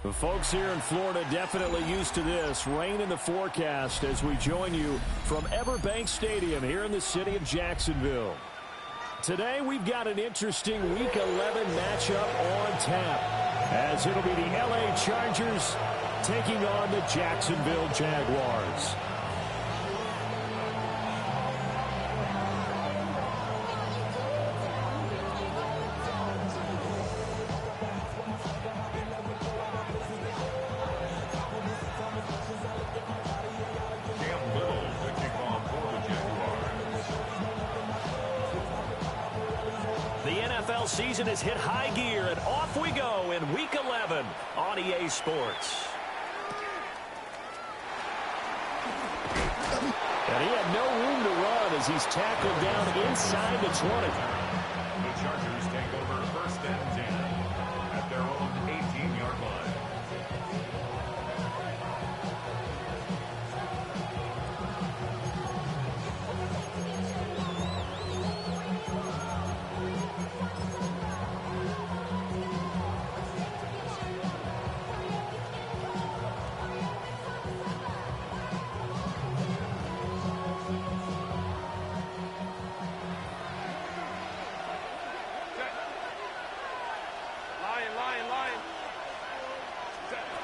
The folks here in Florida definitely used to this. Rain in the forecast as we join you from Everbank Stadium here in the city of Jacksonville. Today we've got an interesting Week 11 matchup on tap, as it'll be the LA Chargers taking on the Jacksonville Jaguars. Season has hit high gear, and off we go in Week 11 on EA Sports. And he had no room to run as he's tackled down inside the 20. The Chargers take over first and 10 at their own 18-yard line.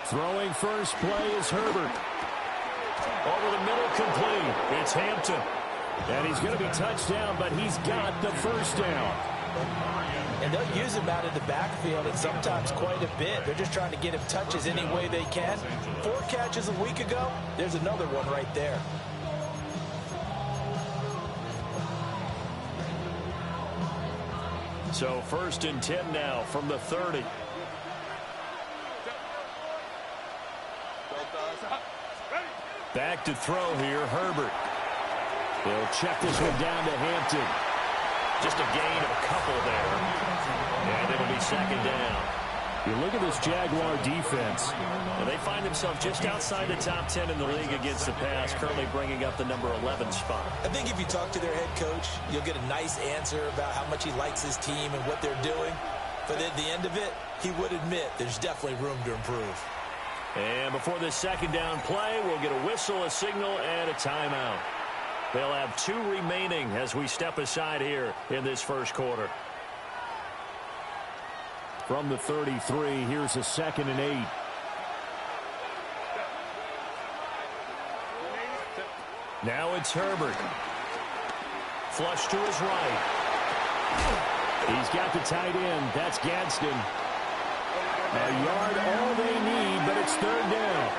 Throwing first play is Herbert. Over the middle, complete. It's Hampton. And he's going to be touched down, but he's got the first down. And they'll use him out of the backfield, and sometimes quite a bit. They're just trying to get him touches any way they can. 4 catches a week ago. There's another one right there. So first and 10 now from the 30. Back to throw here, Herbert. He'll check this one down to Hampton. Just a gain of a couple there. And it'll be second down. You look at this Jaguar defense. And they find themselves just outside the top 10 in the league against the pass, currently bringing up the number 11 spot. I think if you talk to their head coach, you'll get a nice answer about how much he likes his team and what they're doing. But at the end of it, he would admit there's definitely room to improve. And before this second down play, we'll get a whistle, a signal, and a timeout. They'll have 2 remaining as we step aside here in this first quarter. From the 33, here's a 2nd and 8. Now it's Herbert. Flush to his right. He's got the tight end. That's Gadsden. A yard all they need, but it's 3rd down.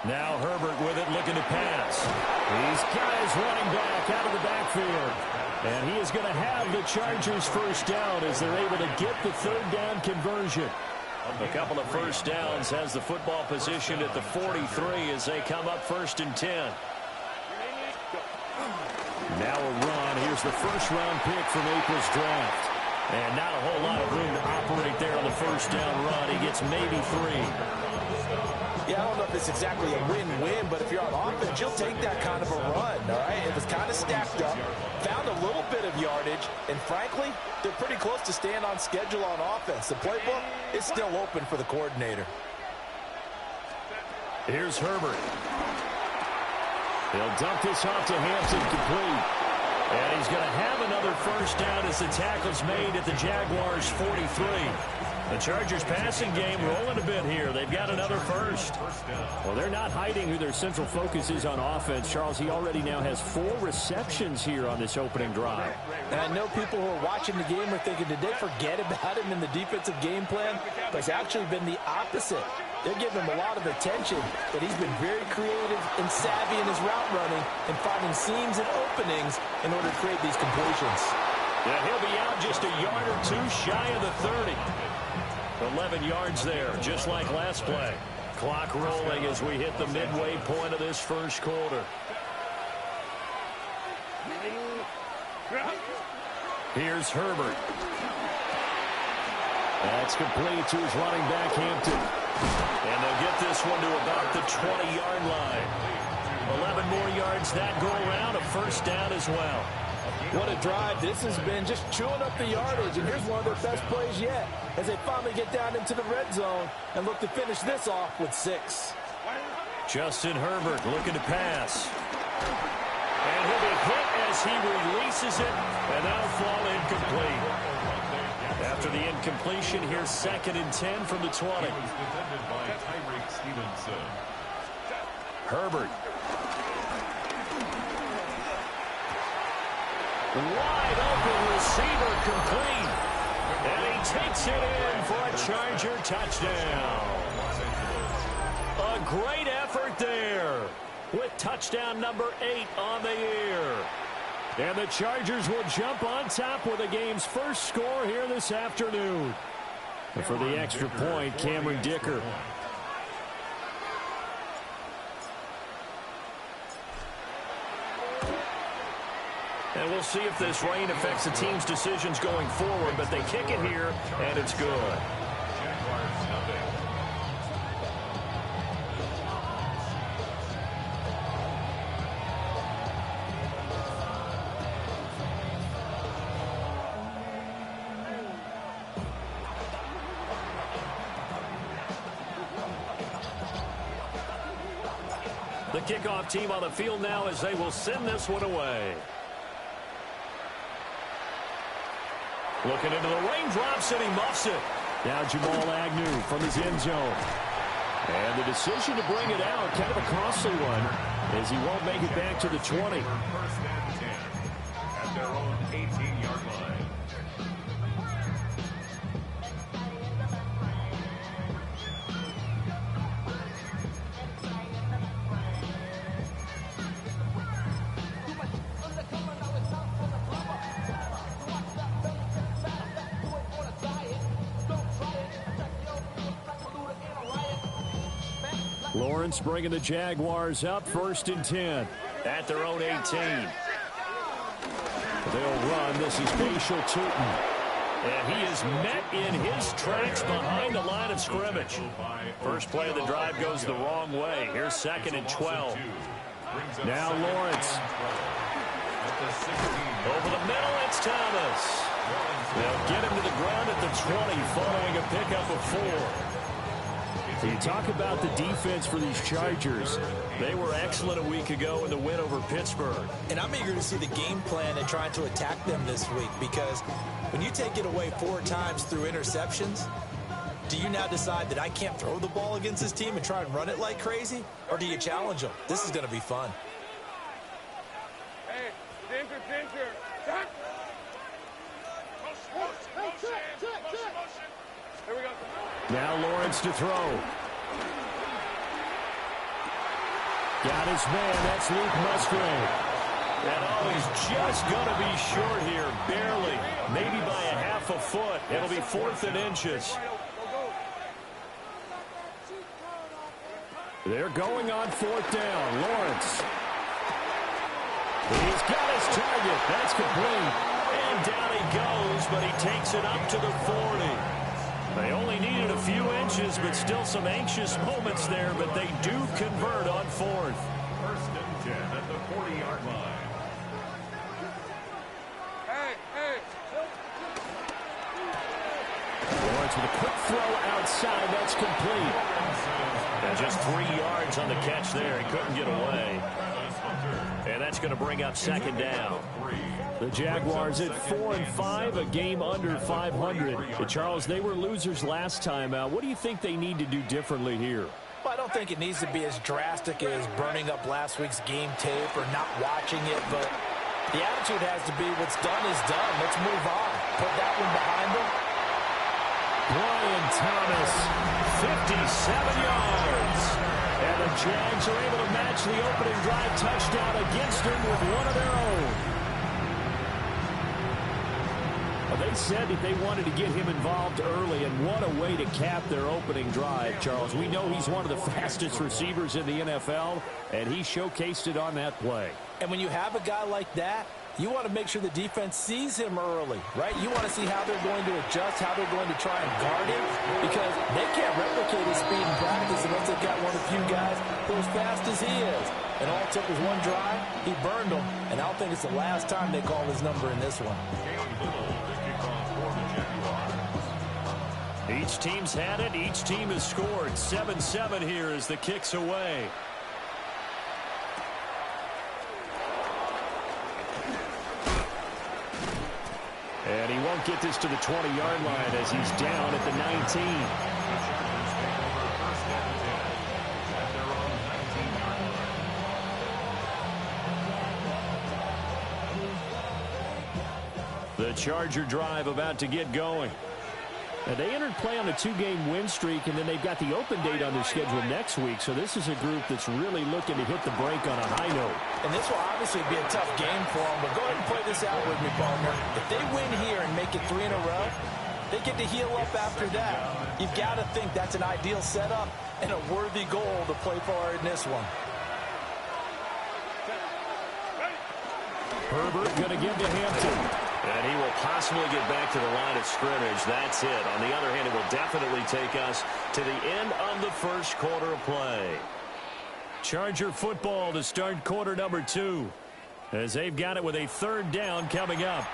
Now Herbert with it, looking to pass. He's got his running back out of the backfield. And he is going to have the Chargers first down as they're able to get the 3rd down conversion. A couple of first downs, has the football position at the 43 as they come up 1st and 10. Now a run. Here's the first-round pick from April's draft. And not a whole lot of room to operate there on the first down run. He gets maybe 3. Yeah, I don't know if it's exactly a win-win, but if you're on offense, you'll take that kind of a run, all right? It was kind of stacked up, found a little bit of yardage, and frankly, they're pretty close to staying on schedule on offense. The playbook is still open for the coordinator. Here's Herbert. He'll dump this off to Hampton, complete. And he's going to have another first down as the tackle's made at the Jaguars' 43. The Chargers passing game rolling a bit here. They've got another first. Well, they're not hiding who their central focus is on offense. Charles, he already now has 4 receptions here on this opening drive. And I know people who are watching the game are thinking, did they forget about him in the defensive game plan? But it's actually been the opposite. They're giving him a lot of attention, but he's been very creative and savvy in his route running and finding seams and openings in order to create these completions. Yeah, he'll be out just a yard or 2 shy of the 30. 11 yards there, just like last play. Clock rolling as we hit the midway point of this first quarter. Here's Herbert. That's complete to his running back, Hampton. And they'll get this one to about the 20-yard line. 11 more yards that go around, a first down as well. What a drive. This has been just chewing up the yardage, and here's one of their best plays yet as they finally get down into the red zone and look to finish this off with 6. Justin Herbert looking to pass. And he'll be hit as he releases it, and that'll fall incomplete. After the incompletion, here's 2nd and 10 from the 20. He was defended by Tyreek Stevenson. Herbert. Wide open receiver complete. And he takes it in for a Charger touchdown. A great effort there with touchdown number 8 on the year. And the Chargers will jump on top with the game's first score here this afternoon. And for the extra point, Cameron Dicker. And we'll see if this rain affects the team's decisions going forward, but they kick it here, and it's good. Jaguars nothing. The kickoff team on the field now as they will send this one away. Looking into the raindrops, and he muffs it. Now Jamal Agnew from his end zone. And the decision to bring it out, kind of a costly one, as he won't make it back to the 20. First and 10 at their own 18-yard line. Lawrence bringing the Jaguars up, 1st and 10. At their own 18. They'll run. This is Bashal Tutin. And he is met in his tracks behind the line of scrimmage. First play of the drive goes the wrong way. Here's 2nd and 12. Now Lawrence. Over the middle, it's Thomas. They'll get him to the ground at the 20 following a pickup of 4. You talk about the defense for these Chargers. They were excellent a week ago in the win over Pittsburgh. And I'm eager to see the game plan and trying to attack them this week, because when you take it away 4 times through interceptions, do you now decide that I can't throw the ball against this team and try and run it like crazy? Or do you challenge them? This is going to be fun. Hey, center. Here we go. Now Lawrence to throw. Got his man. That's Luke Musgrave. And he's just going to be short here, barely, maybe by a half a foot. It'll be 4th and inches. They're going on 4th down. Lawrence. He's got his target. That's complete. And down he goes, but he takes it up to the 40. They only needed a few inches, but still some anxious moments there, but they do convert on 4th. 1st and 10 at the 40-yard line. Hey. Lawrence with a quick throw outside. That's complete. And just 3 yards on the catch there. He couldn't get away. And that's going to bring up 2nd down. The Jaguars at 4-5, a game under 500. And Charles, they were losers last time out. What do you think they need to do differently here? Well, I don't think it needs to be as drastic as burning up last week's game tape or not watching it, but the attitude has to be what's done is done. Let's move on. Put that one behind them. Brian Thomas, 57 yards. and the Jags are able to match the opening drive touchdown against them with one of their own. A they said that they wanted to get him involved early, and what a way to cap their opening drive, Charles. We know he's one of the fastest receivers in the NFL, and he showcased it on that play. And when you have a guy like that, you want to make sure the defense sees him early, right? You want to see how they're going to adjust, how they're going to try and guard him, because they can't replicate his speed in practice unless they've got one of the few guys who are as fast as he is. And all it took was one drive, he burned them, and I don't think it's the last time they call his number in this one. Each team's had it. Each team has scored. 7-7 here as the kick's away. And he won't get this to the 20-yard line as he's down at the 19. The Charger drive about to get going. Now, they entered play on a 2-game win streak, and then they've got the open date on their schedule next week. So this is a group that's really looking to hit the break on a high note. And this will obviously be a tough game for them, but go ahead and play this out with me, partner. If they win here and make it 3 in a row, they get to heal up after that. You've got to think that's an ideal setup and a worthy goal to play for in this one. Herbert going to give to Hampton. And he will possibly get back to the line of scrimmage. That's it. On the other hand, it will definitely take us to the end of the first quarter of play. Charger football to start quarter number 2, as they've got it with a 3rd down coming up.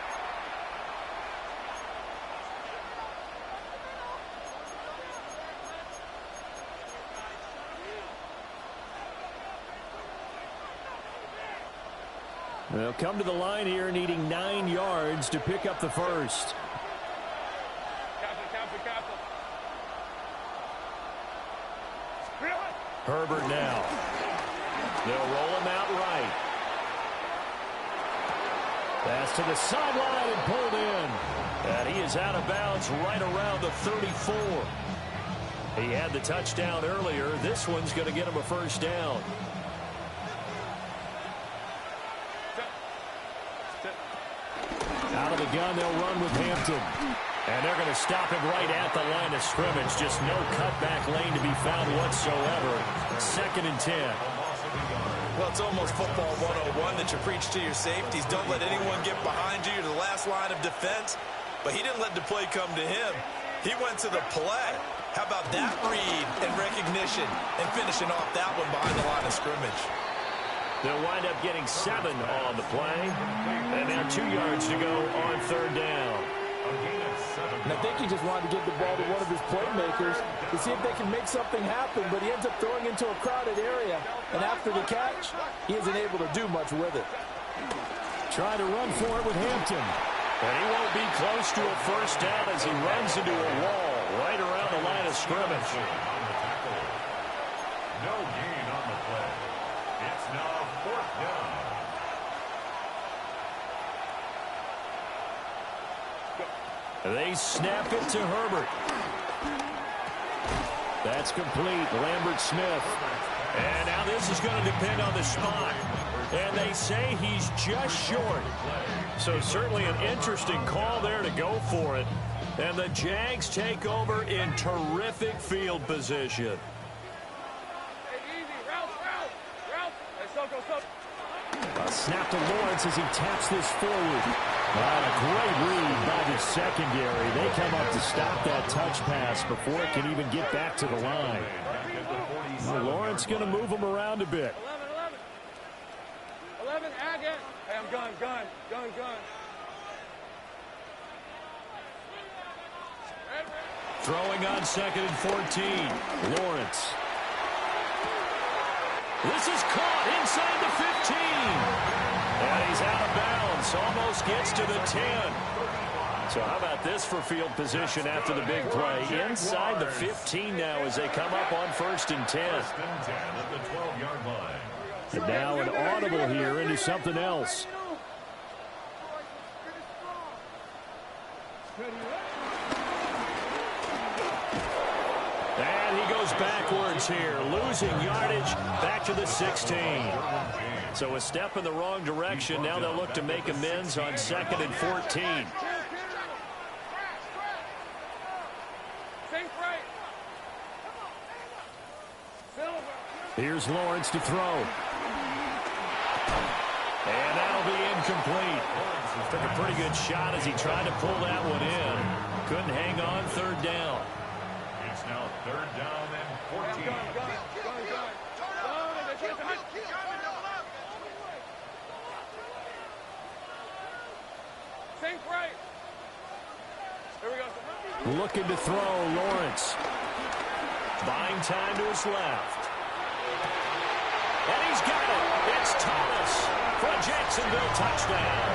They'll come to the line here needing 9 yards to pick up the first. Herbert now. They'll roll him out right. Pass to the sideline and pulled in. And he is out of bounds right around the 34. He had the touchdown earlier. This one's going to get him a first down. Out of the gun, they'll run with Hampton. And they're going to stop him right at the line of scrimmage. Just no cutback lane to be found whatsoever. 2nd and 10. Well, it's almost football 101 that you preach to your safeties. Don't let anyone get behind you to the last line of defense. But he didn't let the play come to him. He went to the play. How about that read and recognition and finishing off that one behind the line of scrimmage? They'll wind up getting 7 on the play. And now 2 yards to go on 3rd down. And I think he just wanted to give the ball to one of his playmakers to see if they can make something happen, but he ends up throwing into a crowded area. And after the catch, he isn't able to do much with it. Try to run for it with Hampton. And he won't be close to a first down as he runs into a wall right around the line of scrimmage. No gain on the play. It's now 4th down. They snap it to Herbert. That's complete. Lambert Smith. And now this is going to depend on the spot. And they say he's just short. So certainly an interesting call there to go for it. And the Jags take over in terrific field position. A snap to Lawrence as he taps this forward. A great read by the secondary. They come up to stop that touch pass before it can even get back to the line. Well, Lawrence going to move him around a bit. 11, again. Hey, I'm gun. Throwing on 2nd and 14. Lawrence. This is caught inside the 15. And he's out of bounds. Almost gets to the 10. So how about this for field position after the big play? Inside the 15 now as they come up on 1st and 10. And now an audible here into something else. And he goes backwards here, losing yardage back to the 16. So a step in the wrong direction. Now they'll look to make amends on 2nd and 14. Think right. Here's Lawrence to throw. And that'll be incomplete. Took a pretty good shot as he tried to pull that one in. Couldn't hang on, third down. It's now third down and 14. Think right. Here we go. Looking to throw, Lawrence. Buying time to his left. And he's got it. It's Thomas for a Jacksonville touchdown.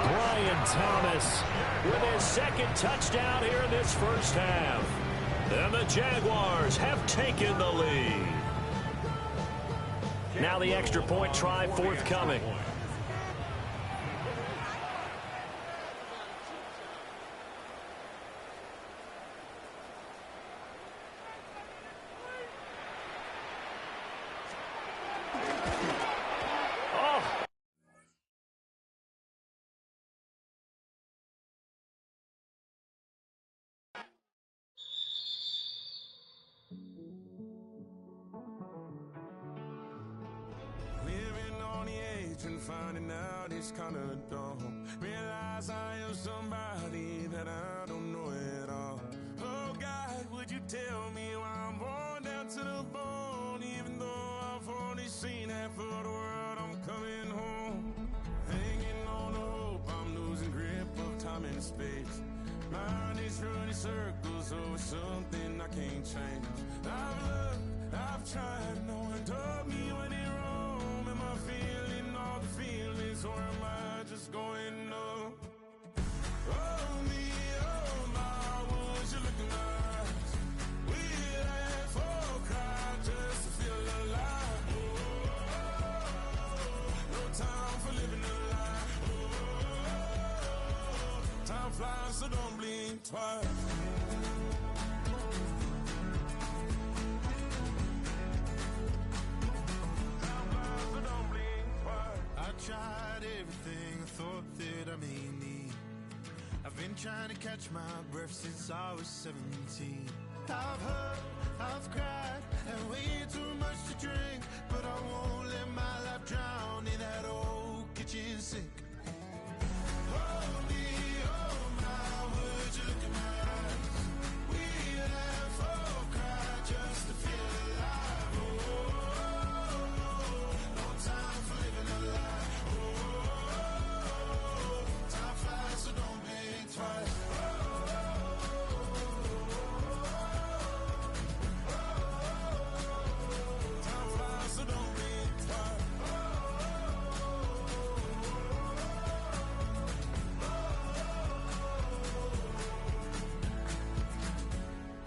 Brian Thomas with his second touchdown here in this first half. And the Jaguars have taken the lead. Now the extra point try forthcoming. Finding out it's kind of dumb. Realize I am somebody that I don't know at all. Oh God, would you tell me why I'm worn down to the bone? Even though I've only seen half of the world, I'm coming home. Hanging on the hope, I'm losing grip of time and space. Mind is running circles over something I can't change. I've looked, I've tried, no one told me when it wrong. Am I feeling all the feelings, or am I just going numb? Oh me, oh my, would you look in my eyes? We laugh or cry just to feel alive. No time for living a lie. Time flies, so don't blink twice. Tried everything I thought that I may need. I've been trying to catch my breath since I was 17. I've hurt, I've cried, and way too much to drink, but I won't let my life drown in that old kitchen sink. Oh me, oh my, would you look in my eyes? We laugh or cry just to feel alive. Oh, no time for living a lie. So don't blink twice. Time flies, so don't blink twice.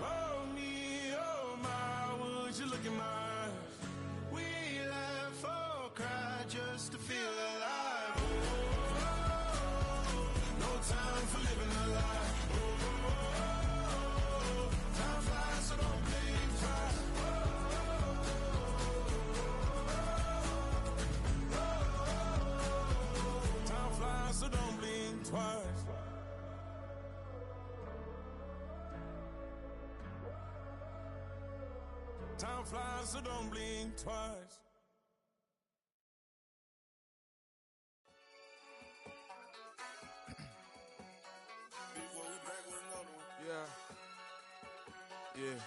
Oh me, oh my, would you look in my eyes? We laugh or cry just to feel alive. Time for living a lie. Time flies, so don't blink twice. Time flies, so don't blink twice. Time flies, so don't blink twice. Yeah.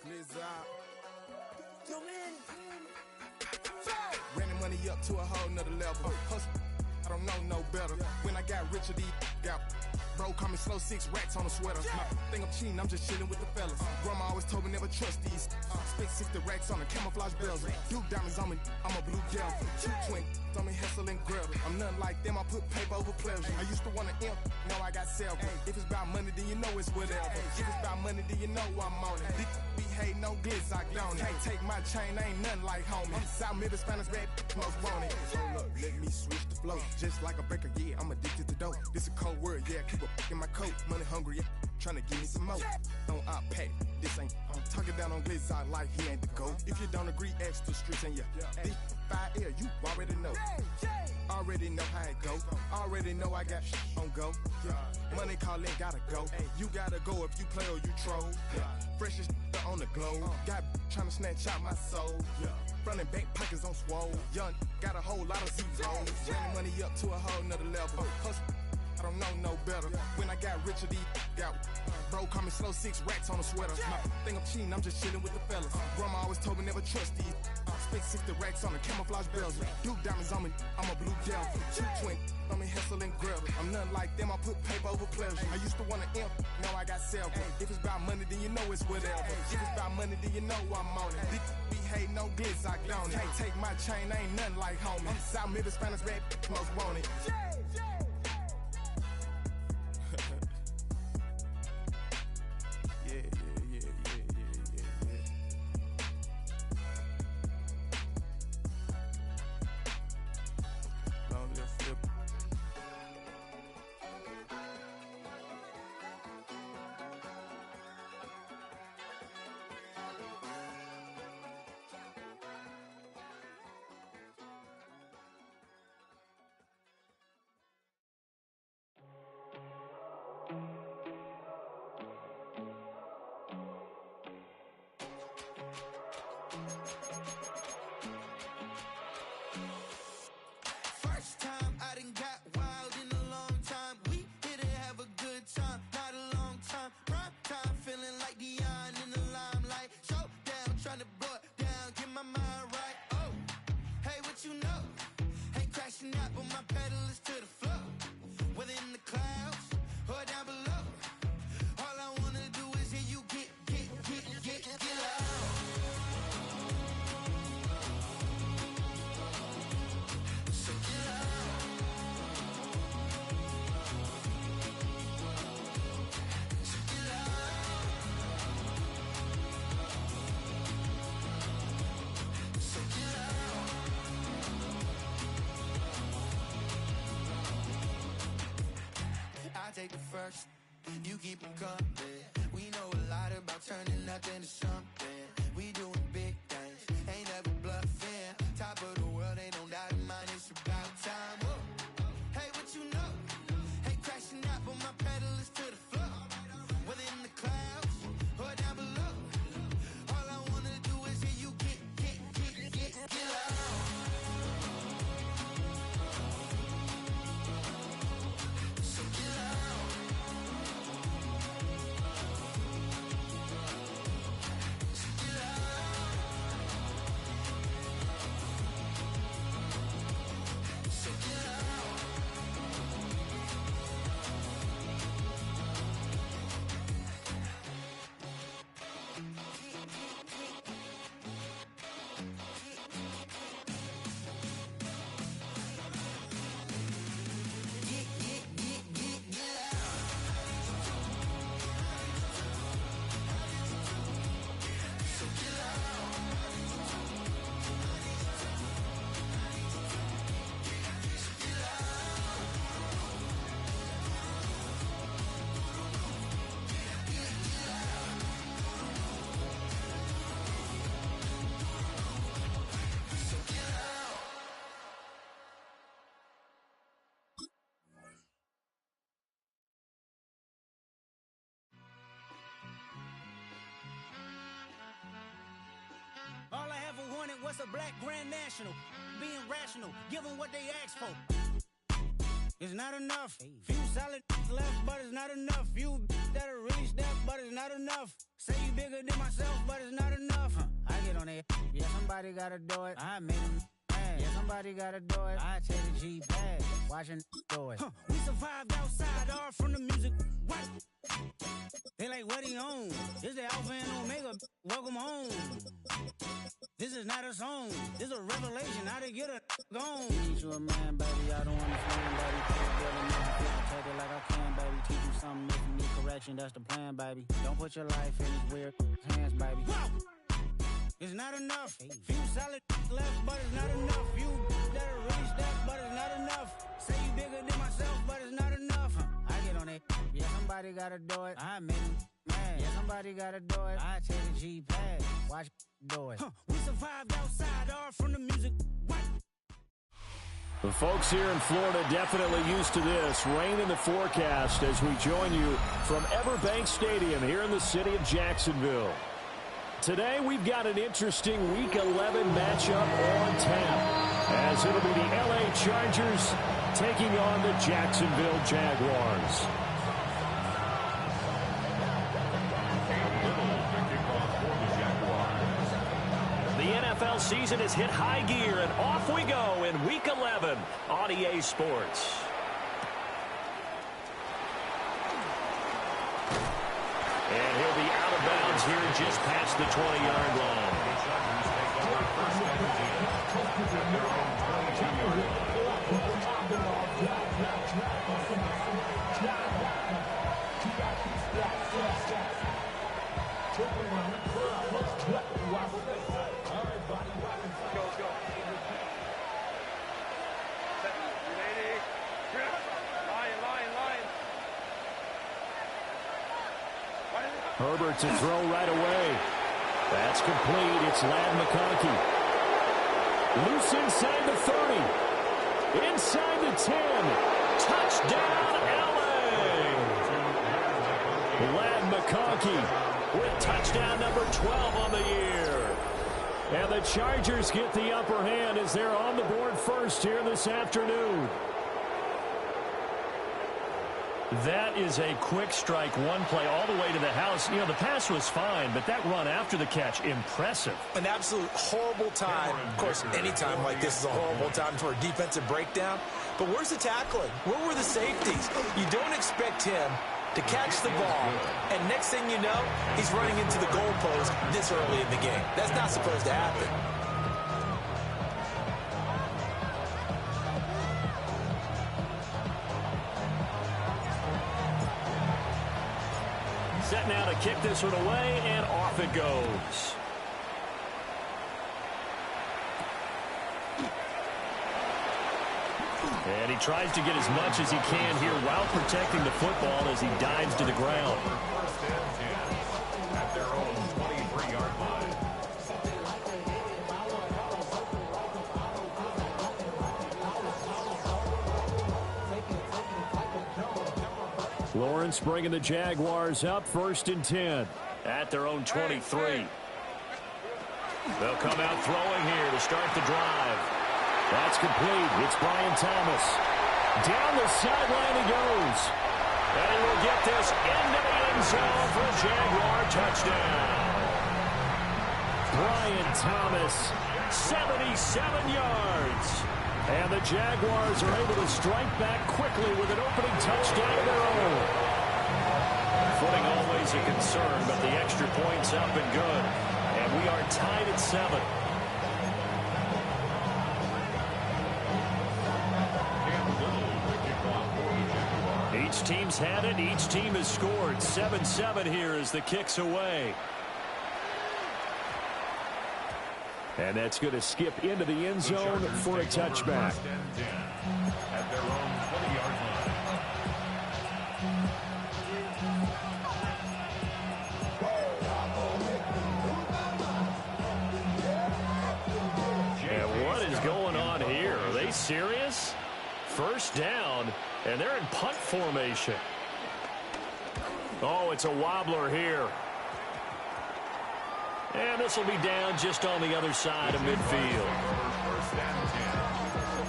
Blizzard. Running money up to a whole nother level. Hustle, I don't know no better. When I got rich, these got bro, call me slow, 6 racks on a sweater. My think I'm cheating, I'm just chilling with the fellas. Grandma always told me never trust these. Spent 60 racks on a camouflage bells. Duke diamonds on me, I'm a blue gel. 2 twin on me, Hessel and Grub. I'm nothing like them, I put paper over pleasure. I used to want to imp, now I got several. If it's about money, then you know it's whatever. If it's about money, then you know I'm on it. Be hating no glitz, I don't it. Can't take my chain, I ain't nothing like homie. South Middle Spanish red, most want it. So look, let me switch the flow. Just like a breaker, yeah, I'm addicted to dope. This a cold word, yeah, keep a in my coat. Money hungry, yeah, tryna give me some more. On our pack, this ain't talking down on Glizzy like he ain't the GOAT. If you don't agree, ask the streets and this 5L, you already know. Already know how it go. Already know I got on go. Money calling, gotta go. You gotta go if you play or you troll. Fresh as on the globe. Got trying to snatch out my soul. Front and back pockets on swole. Young, got a whole lot of zeros. Running money up to a whole nother level. Hustle, I don't know no better. When I got richer, these got bro call me slow 6 racks on a sweater. My think I'm cheating, I'm just chilling with the fellas. Grandma always told me never trust these. Spent 60 racks on the camouflage bells. Blue diamonds on me, I'm a blue devil. 220 on me, hustle and grab. I'm nothing like them, I put paper over pleasure. I used to want to imp, now I got several. If it's about money, then you know it's whatever. If it's about money, then you know I'm on it. This be hate, no glitz, I don't. Can't take my chain, ain't nothing like homie. South Middle Spanish bad, most want it. Take the first, you keep them coming. We know a lot about turning nothing to something. We doing big things, ain't never bluffing. Top of the world, ain't no doubt in mind, it's about time. Whoa. Hey, what you know? Hey, crashing out, but my pedal is to the floor. Whether in the clouds or down below, all I wanna do is hear you get loud. So get loud. All I ever wanted was a black Grand National. Being rational, give them what they ask for. It's not enough. Few solid left, but it's not enough. Few that'll reach that, but it's not enough. Say you bigger than myself, but it's not enough. I get on it. Yeah, somebody gotta do it. I made them mad. Yeah, somebody gotta do it. I take the G bag. Watching do it. We survived outside, all from the music. What? They like, what he on? This the Alpha and Omega. Welcome home. This is not a song. This is a revelation. How to get a gone. Teach you a man, baby. I don't understand, baby. Take it like I can, baby. Teach you something if you need correction. That's the plan, baby. Don't put your life in these weird hands, baby. Whoa! It's not enough. Few solid left, but it's not enough. Few that'll reach that, but it's not enough. Say you bigger than myself, but it's not enough. I get on it. Yeah, somebody gotta do it. I made him mad. Yeah, somebody gotta do it. I take the G-pad. Watch do it. We survived outside, all from the music. What? The folks here in Florida definitely used to this. Rain in the forecast as we join you from Everbank Stadium here in the city of Jacksonville. Today we've got an interesting Week 11 matchup on tap, as it'll be the LA Chargers taking on the Jacksonville Jaguars. The NFL season has hit high gear, and off we go in Week 11 on EA Sports. And he'll be out of bounds here just past the 20-yard line. Herbert to throw right away. That's complete. It's Ladd McConkey. Loose inside the 30. Inside the 10. Touchdown, LA! Ladd McConkey with touchdown number 12 on the year. And the Chargers get the upper hand as they're on the board first here this afternoon. That is a quick strike, one play all the way to the house. You know, the pass was fine, but that run after the catch, impressive. An absolute horrible time. Of course, any time like this is a horrible time for a defensive breakdown. But where's the tackling? Where were the safeties? You don't expect him to catch the ball, and next thing you know, he's running into the goalpost this early in the game. That's not supposed to happen. Set now to kick this one away, and off it goes. And he tries to get as much as he can here while protecting the football as he dives to the ground. First and 10 at their own 23-yard line. Lawrence bringing the Jaguars up, 1st and 10 at their own 23. They'll come out throwing here to start the drive. That's complete. It's Brian Thomas. Down the sideline he goes. And he will get this into the end zone for a Jaguar touchdown. Brian Thomas, 77 yards. And the Jaguars are able to strike back quickly with an opening touchdown of their own. Footing always a concern, but the extra point's up and good. And we are tied at 7. Each team's had it. Each team has scored. 7-7 here as the kick's away. And that's going to skip into the end zone for a touchback. At their own 20-yard line. And what is going on here? Are they serious? First down, and they're in punt formation. Oh, it's a wobbler here. And this will be down just on the other side of midfield. First and 10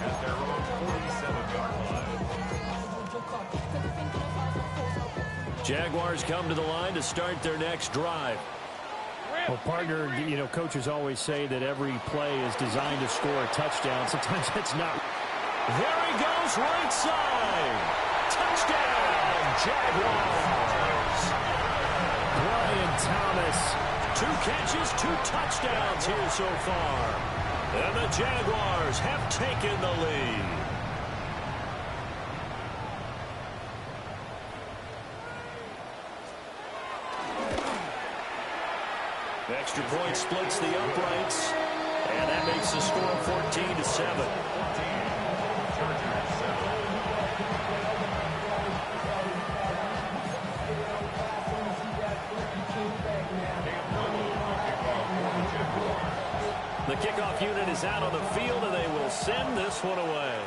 at their own 47-yard line. Jaguars come to the line to start their next drive. Well, partner, you know, coaches always say that every play is designed to score a touchdown. Sometimes it's not. There he goes, right side. Touchdown, Jaguars. Brian Thomas. 2 catches, 2 touchdowns here so far. And the Jaguars have taken the lead. Extra point splits the uprights. And that makes the score 14-7. kickoff unit is out on the field, and they will send this one away.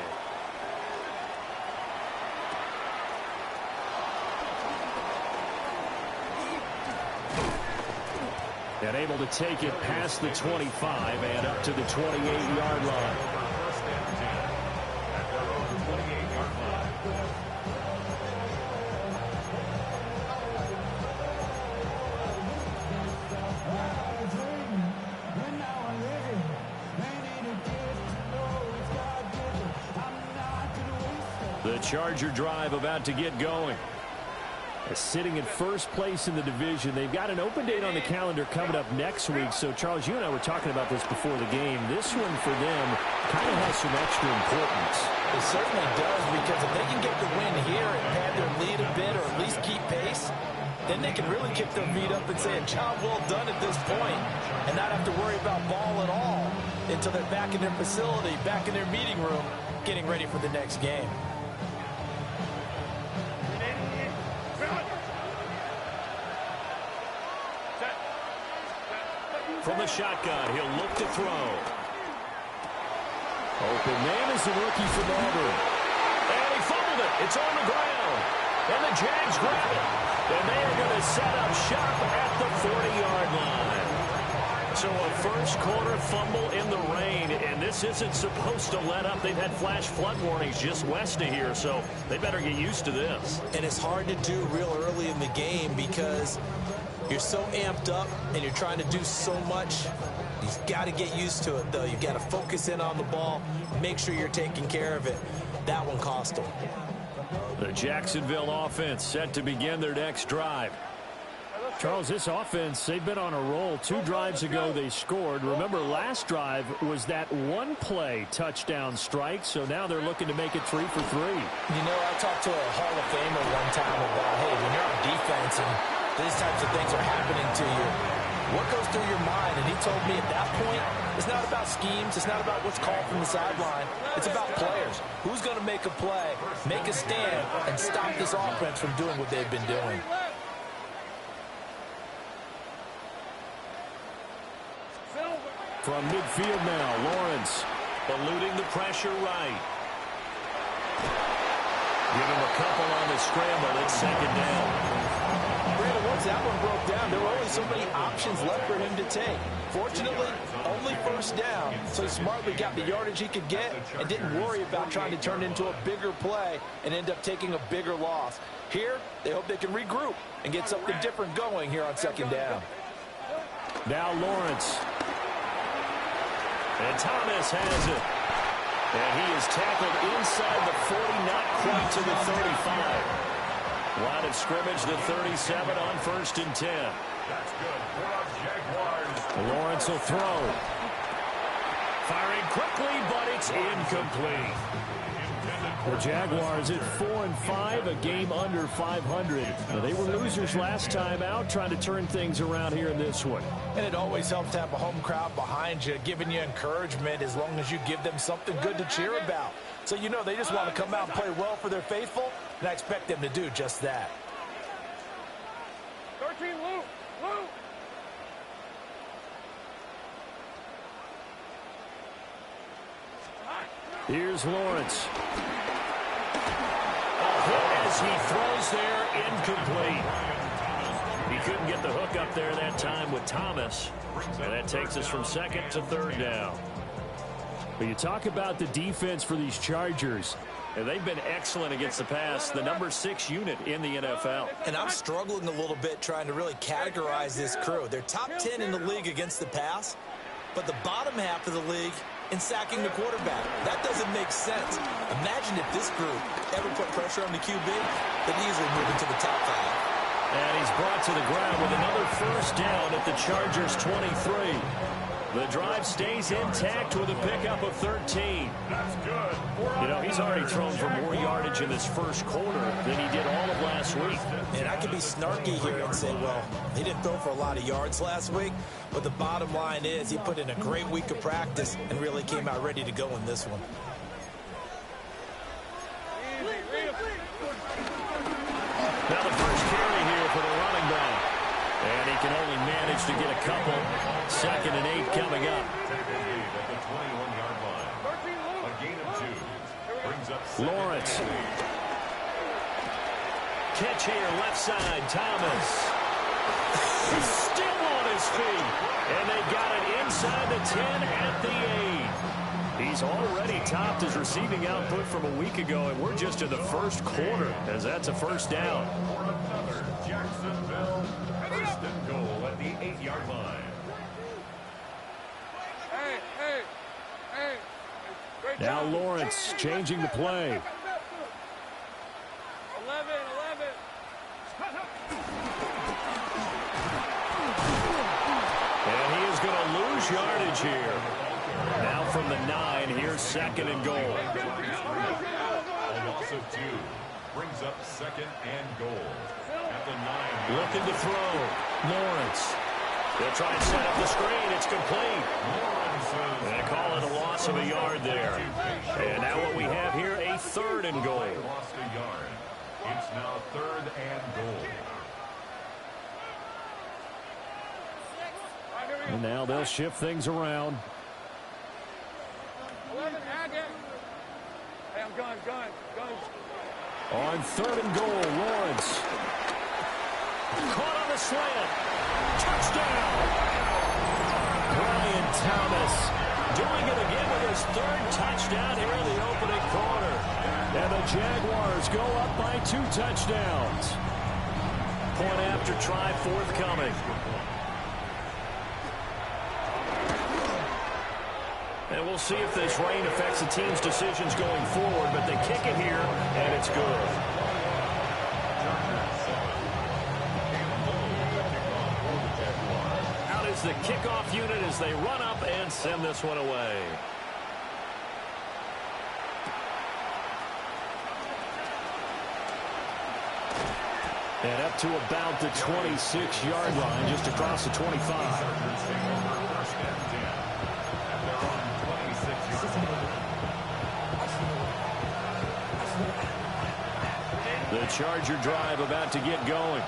And able to take it past the 25 and up to the 28-yard line. The Charger drive about to get going. Sitting in first place in the division. They've got an open date on the calendar coming up next week. So, Charles, you and I were talking about this before the game. This one for them kind of has some extra importance. It certainly does, because if they can get the win here and pad their lead a bit or at least keep pace, then they can really kick their feet up and say a job well done at this point and not have to worry about ball at all until they're back in their facility, back in their meeting room, getting ready for the next game. From the shotgun, he'll look to throw. Open man is the rookie from Auburn. And he fumbled it. It's on the ground. And the Jags grab it. And they are going to set up shop at the 40-yard line. So a first-quarter fumble in the rain, and this isn't supposed to let up. They've had flash flood warnings just west of here, so they better get used to this. And it's hard to do real early in the game because you're so amped up and you're trying to do so much. You've got to get used to it, though. You've got to focus in on the ball, make sure you're taking care of it. That one cost them. The Jacksonville offense set to begin their next drive. Charles, this offense, they've been on a roll. 2 drives ago they scored. Remember, last drive was that one-play touchdown strike, so now they're looking to make it 3 for 3. You know, I talked to a Hall of Famer one time about, hey, when you're on defense and these types of things are happening to you, what goes through your mind? And he told me at that point, it's not about schemes. It's not about what's called from the sideline. It's about players. Who's going to make a play, make a stand, and stop this offense from doing what they've been doing. From midfield now, Lawrence eluding the pressure right. Give him a couple on the scramble. It's second down. Brandon, once that one broke down, there were only so many options left for him to take. Fortunately, only first down, so he smartly got the yardage he could get and didn't worry about trying to turn it into a bigger play and end up taking a bigger loss. Here, they hope they can regroup and get something different going here on second down. Now Lawrence. And Thomas has it. And he is tackled inside the 40, not quite to the 35. Line of scrimmage, the 37 on 1st and 10. That's good. For our Jaguars. Lawrence will throw. Firing quickly, but it's incomplete. The Jaguars at 4-5, a game under 500. Now, they were losers last time out, trying to turn things around here in this one. And it always helps to have a home crowd behind you, giving you encouragement as long as you give them something good to cheer about. So you know they just want to come out and play well for their faithful, and I expect them to do just that. 13, Luke. Luke. Here's Lawrence. As he throws there, incomplete. He couldn't get the hook up there that time with Thomas. And that takes us from second to third down. But you talk about the defense for these Chargers. And they've been excellent against the pass, the number 6 unit in the NFL. And I'm struggling a little bit trying to really categorize this crew. They're top 10 in the league against the pass, but the bottom half of the league in sacking the quarterback. That doesn't make sense. Imagine if this group ever put pressure on the QB, they'd easily move into the top 5. And he's brought to the ground with another first down at the Chargers' 23. The drive stays intact with a pickup of 13. That's good. You know, he's already thrown for more yardage in this first quarter than he did all of last week. And I could be snarky here and say, well, he didn't throw for a lot of yards last week, but the bottom line is he put in a great week of practice and really came out ready to go in this one. Now the first carry here for the running back. And he can only manage to get a couple. 2nd and 8 coming up. At the 21-yard line. A gain of 2. Brings up Lawrence. Catch here, left side, Thomas. He's still on his feet. And they got it inside the 10 at the 8. He's already topped his receiving output from a week ago, and we're just in the first quarter, as that's a first down. For another Jacksonville 1st and goal at the 8-yard line. Now Lawrence changing the play. 11. And he is going to lose yardage here. Now from the 9, here's 2nd and goal. A loss of 2. Brings up 2nd and goal. At the 9. Looking to throw. Lawrence. They'll try and set up the screen. It's complete. They call it a loss of a yard there. And now what we have here, a 3rd and goal. Lost a yard. It's now 3rd and goal. And now they'll shift things around. 11, hey, I'm going. On 3rd and goal, Lawrence. Caught on the slant. Touchdown. Brian Thomas doing it again with his 3rd touchdown here in the opening quarter. And the Jaguars go up by 2 touchdowns. Point after try forthcoming. And we'll see if this rain affects the team's decisions going forward, but they kick it here, and it's good. Out is the kickoff unit as they run up and send this one away. And up to about the 26-yard line, just across the 25. The Charger drive about to get going.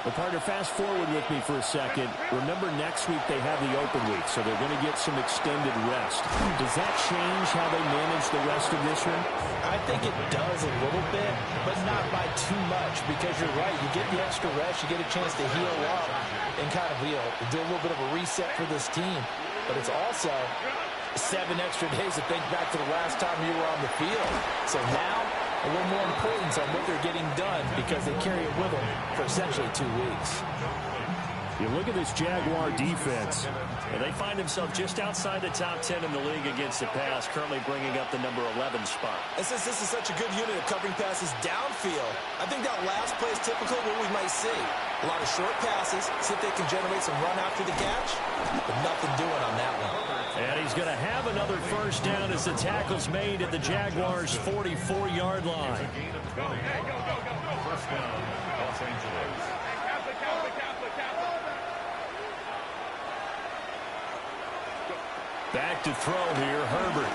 Well, partner, fast forward with me for a second. Remember, next week they have the open week, so they're going to get some extended rest. Does that change how they manage the rest of this one? I think it does a little bit, but not by too much, because you're right. You get the extra rest, you get a chance to heal up and kind of, do a little bit of a reset for this team. But it's also 7 extra days to think back to the last time you were on the field. So now, a little more importance on what they're getting done because they carry it with them for essentially 2 weeks. You look at this Jaguar defense, and they find themselves just outside the top 10 in the league against the pass, currently bringing up the number 11 spot. And since this is such a good unit of covering passes downfield, I think that last play is typical of what we might see. A lot of short passes, see if they can generate some run after the catch, but nothing doing on that one. And he's going to have another first down as the tackle's made at the Jaguars' 44-yard line. First down, Los Angeles. Back to throw here, Herbert.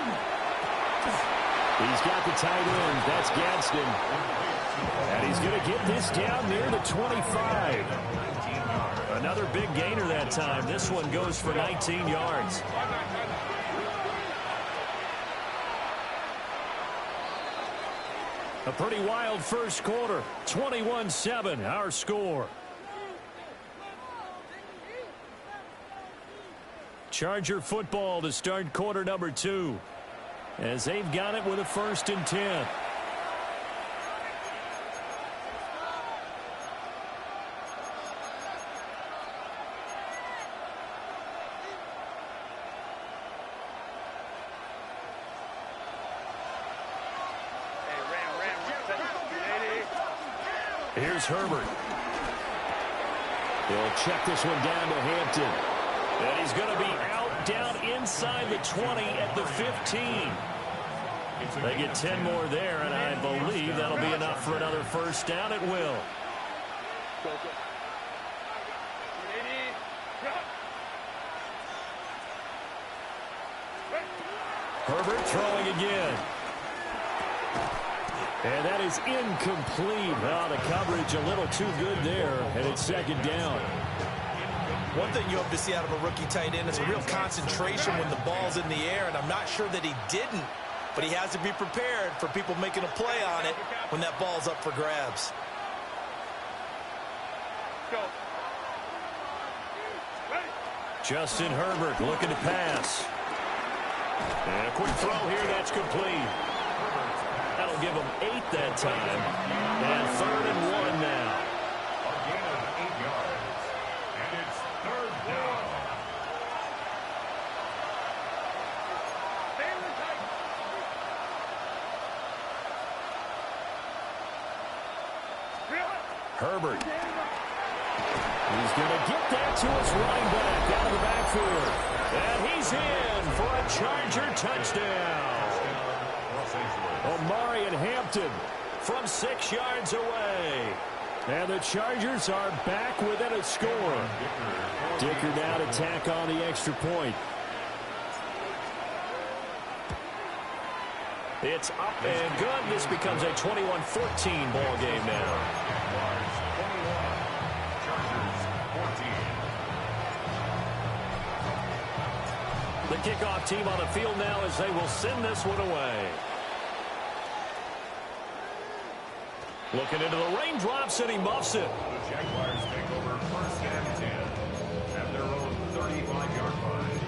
He's got the tight end. That's Gadsden. And he's going to get this down near the 25. Another big gainer that time. This one goes for 19 yards. A pretty wild first quarter. 21-7, our score. Charger football to start quarter number 2, as they've got it with a 1st and 10. Here's Herbert. He'll check this one down to Hampton. And he's going to be out down inside the 20 at the 15. They get 10 more there, and I believe that'll be enough for another first down. It will. Herbert throwing again. And that is incomplete. Oh, the coverage a little too good there, and it's 2nd down. One thing you hope to see out of a rookie tight end is a real concentration when the ball's in the air, and I'm not sure that he didn't, but he has to be prepared for people making a play on it when that ball's up for grabs. Justin Herbert looking to pass. And a quick throw here, that's complete. That'll give him 8 that time. And 3rd and 1 now. A gain of 8 yards. And it's 3rd down. Herbert. He's going to get that to his running back out of the backfield. And he's in for a Charger touchdown. Omarion Hampton from 6 yards away. And the Chargers are back within a score. Dicker now to tack on the extra point. It's up and good. This becomes a 21-14 ball game now. The kickoff team on the field now as they will send this one away. Looking into the raindrops, and he muffs it. The Jaguars take over 1st and 10 at their own 35-yard line.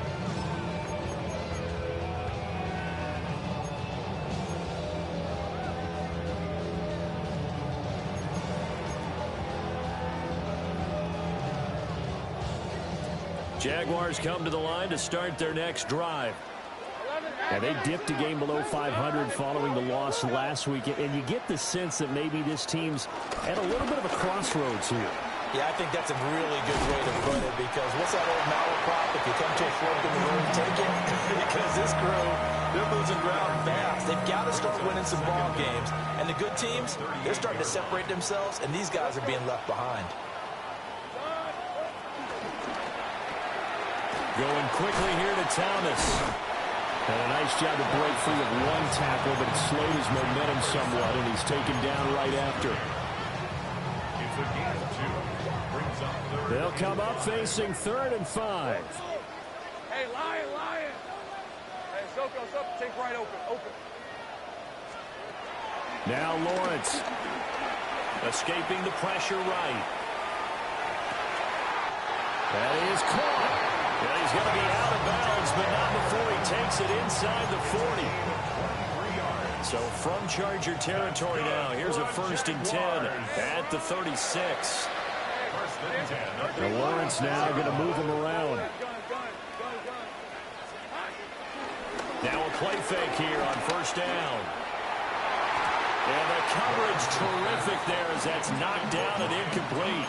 Jaguars come to the line to start their next drive. And they dipped a game below 500 following the loss last week. And you get the sense that maybe this team's at a little bit of a crossroads here. Yeah, I think that's a really good way to put it, because what's that old malaprop? If you come to a fork in the road, take it. Because this crew, they're losing ground fast. They've got to start winning some ball games. And the good teams, they're starting to separate themselves, and these guys are being left behind. Going quickly here to Thomas. And a nice job to break free of one tackle, but it slowed his momentum somewhat, and he's taken down right after. It's a gain of 2. Brings up 3rd. They'll come up facing 3rd and 5. Hey, Lion. Hey, Soko, take right open. Now Lawrence. Escaping the pressure right. That is caught. And he's going to be out of bounds, but not before he takes it inside the 40. So from Charger territory now, here's a 1st and 10 at the 36. And Lawrence now going to move him around. Now a play fake here on 1st down. And the coverage terrific there as that's knocked down and incomplete.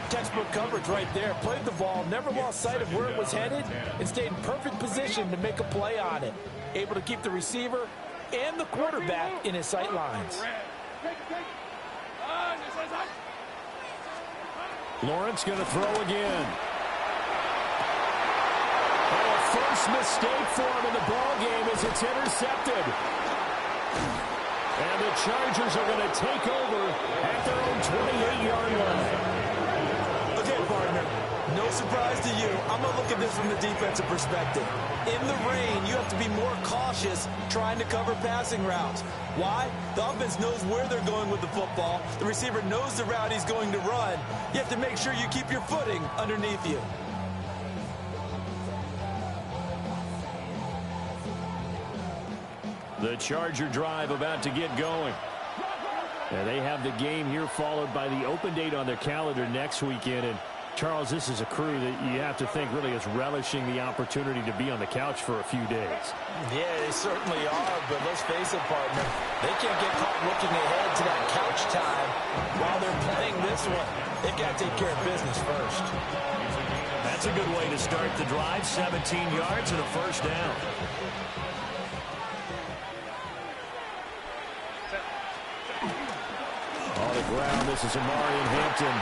Textbook coverage right there. Played the ball, never lost sight of where it was headed, and stayed in perfect position to make a play on it. Able to keep the receiver and the quarterback in his sight lines. Lawrence going to throw again. And a first mistake for him in the ball game as it's intercepted. And the Chargers are going to take over at their own 28-yard line. Partner, no surprise to you. I'm going to look at this from the defensive perspective. In the rain, you have to be more cautious trying to cover passing routes. Why? The offense knows where they're going with the football. The receiver knows the route he's going to run. You have to make sure you keep your footing underneath you. The Charger drive about to get going. And they have the game here followed by the open date on their calendar next weekend. And Charles, this is a crew that you have to think really is relishing the opportunity to be on the couch for a few days. Yeah, they certainly are, but let's face it, partner. They can't get caught looking ahead to that couch time while they're playing this one. They've got to take care of business first. That's a good way to start the drive. 17 yards and a 1st down. On the ground, this is Omarion Hampton.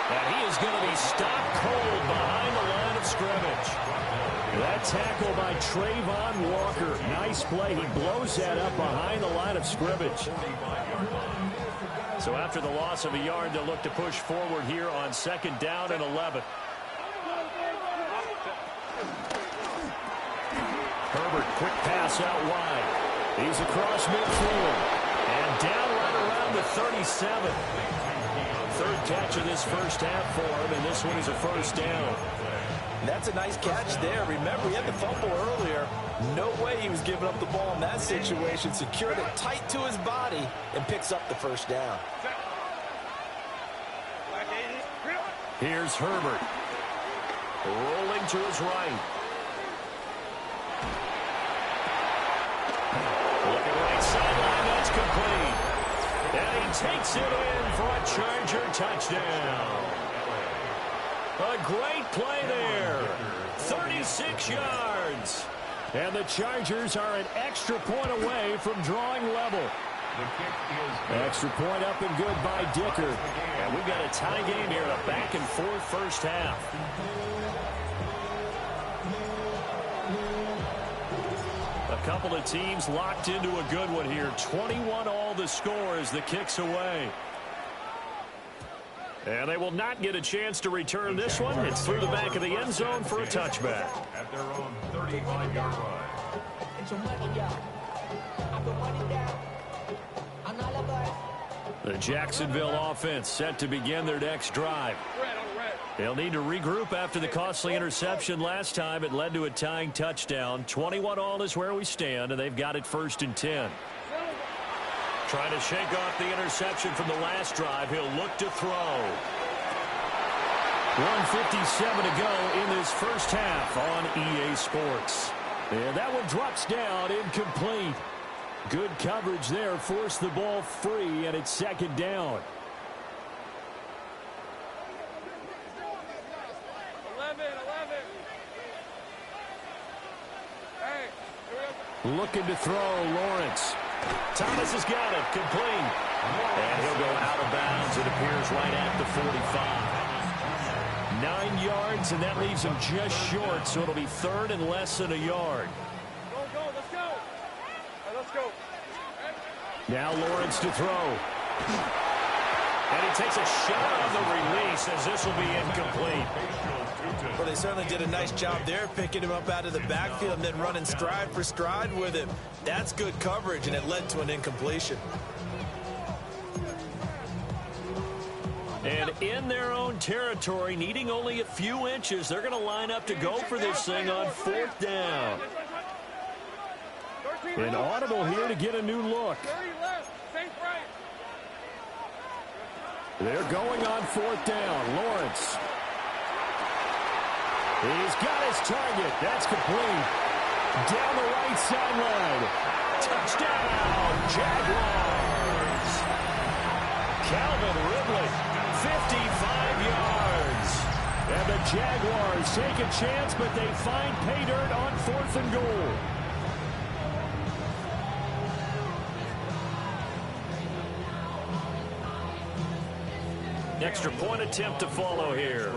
And he is going to be stopped cold behind the line of scrimmage. That tackle by Trayvon Walker. Nice play. He blows that up behind the line of scrimmage. So after the loss of a yard, they'll look to push forward here on 2nd down and 11. quick pass out wide. He's across midfield. And down right around the 37. Third catch of this first half for him, and this one is a first down. That's a nice catch there. Remember, he had the fumble earlier. No way he was giving up the ball in that situation. Secured it tight to his body and picks up the first down. Here's Herbert. Rolling to his right. Looking right sideline, that's complete. And he takes it in for a Charger touchdown. A great play there. 36 yards. And the Chargers are an extra point away from drawing level. Extra point up and good by Dicker. And we've got a tie game here, a back-and-forth first half. A couple of teams locked into a good one here. 21 all the score as the kick's away. And they will not get a chance to return this one. It's through the back of the end zone for a touchback. At their own 35-yard line. The Jacksonville offense set to begin their next drive. They'll need to regroup after the costly interception last time. It led to a tying touchdown. 21 all is where we stand, and they've got it 1st and 10. Trying to shake off the interception from the last drive. He'll look to throw. 1:57 to go in this first half on EA Sports. And that one drops down incomplete. Good coverage there. Forced the ball free, and it's second down. 11. Hey, looking to throw, Lawrence. Thomas has got it, complete. And he'll go out of bounds. It appears right at the 45. 9 yards, and that leaves him just short, so it'll be third and less than a yard. Go, let's go. Right, let's go. Now Lawrence to throw. And he takes a shot on the release as this will be incomplete. Well, they certainly did a nice job there, picking him up out of the backfield and then running stride for stride with him. That's good coverage, and it led to an incompletion. And in their own territory, needing only a few inches, they're going to line up to go for this thing on 4th down. An audible here to get a new look. They're going on 4th down. Lawrence. He's got his target. That's complete. Down the right sideline. Touchdown, Jaguars. Calvin Ridley. 55 yards. And the Jaguars take a chance, but they find pay dirt on 4th and goal. Extra point attempt to follow here.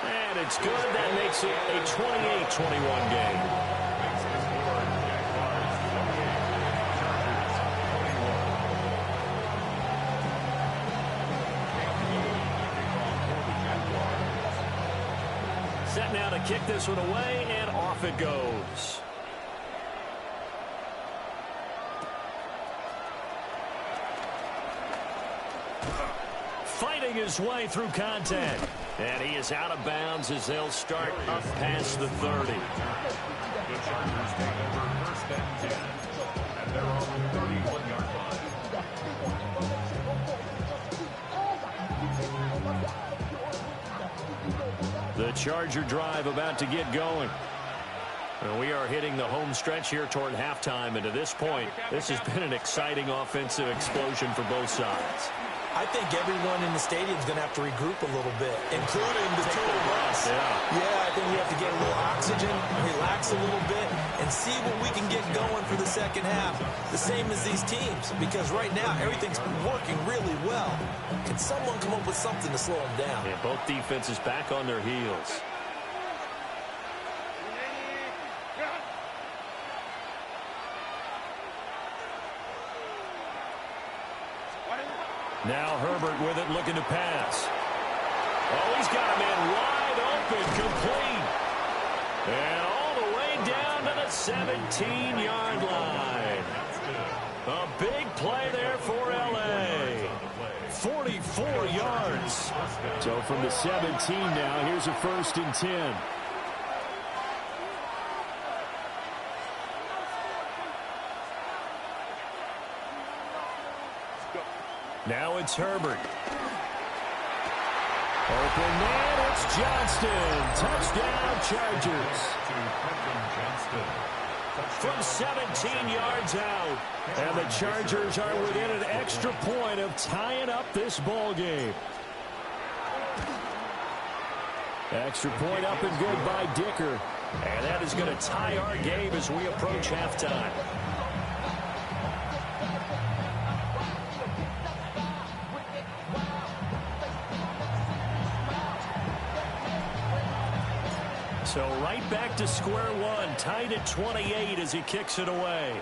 And it's good. That makes it a 28-21 game. Set now to kick this one away, and off it goes. Fighting his way through contact. And he is out of bounds as they'll start up past the 30. The Chargers take over 1st and 10 at their own 31-yard line. The Charger drive about to get going. And we are hitting the home stretch here toward halftime. And to this point, this has been an exciting offensive explosion for both sides. I think everyone in the stadium is going to have to regroup a little bit, including the two of us. Yeah, I think we have to get a little oxygen, relax a little bit, and see what we can get going for the second half. The same as these teams, because right now everything's working really well. Can someone come up with something to slow them down? Yeah, both defenses back on their heels. Now Herbert with it, looking to pass. Oh, he's got him in wide open, complete. And all the way down to the 17-yard line. A big play there for L.A. 44 yards. So from the 17 now, here's a 1st and 10. Now it's Herbert. Open man, it's Johnston. Touchdown, Chargers. From 17 yards out. And the Chargers are within an extra point of tying up this ball game. Extra point up and good by Dicker. And that is going to tie our game as we approach halftime. So right back to square one, tied at 28 as he kicks it away.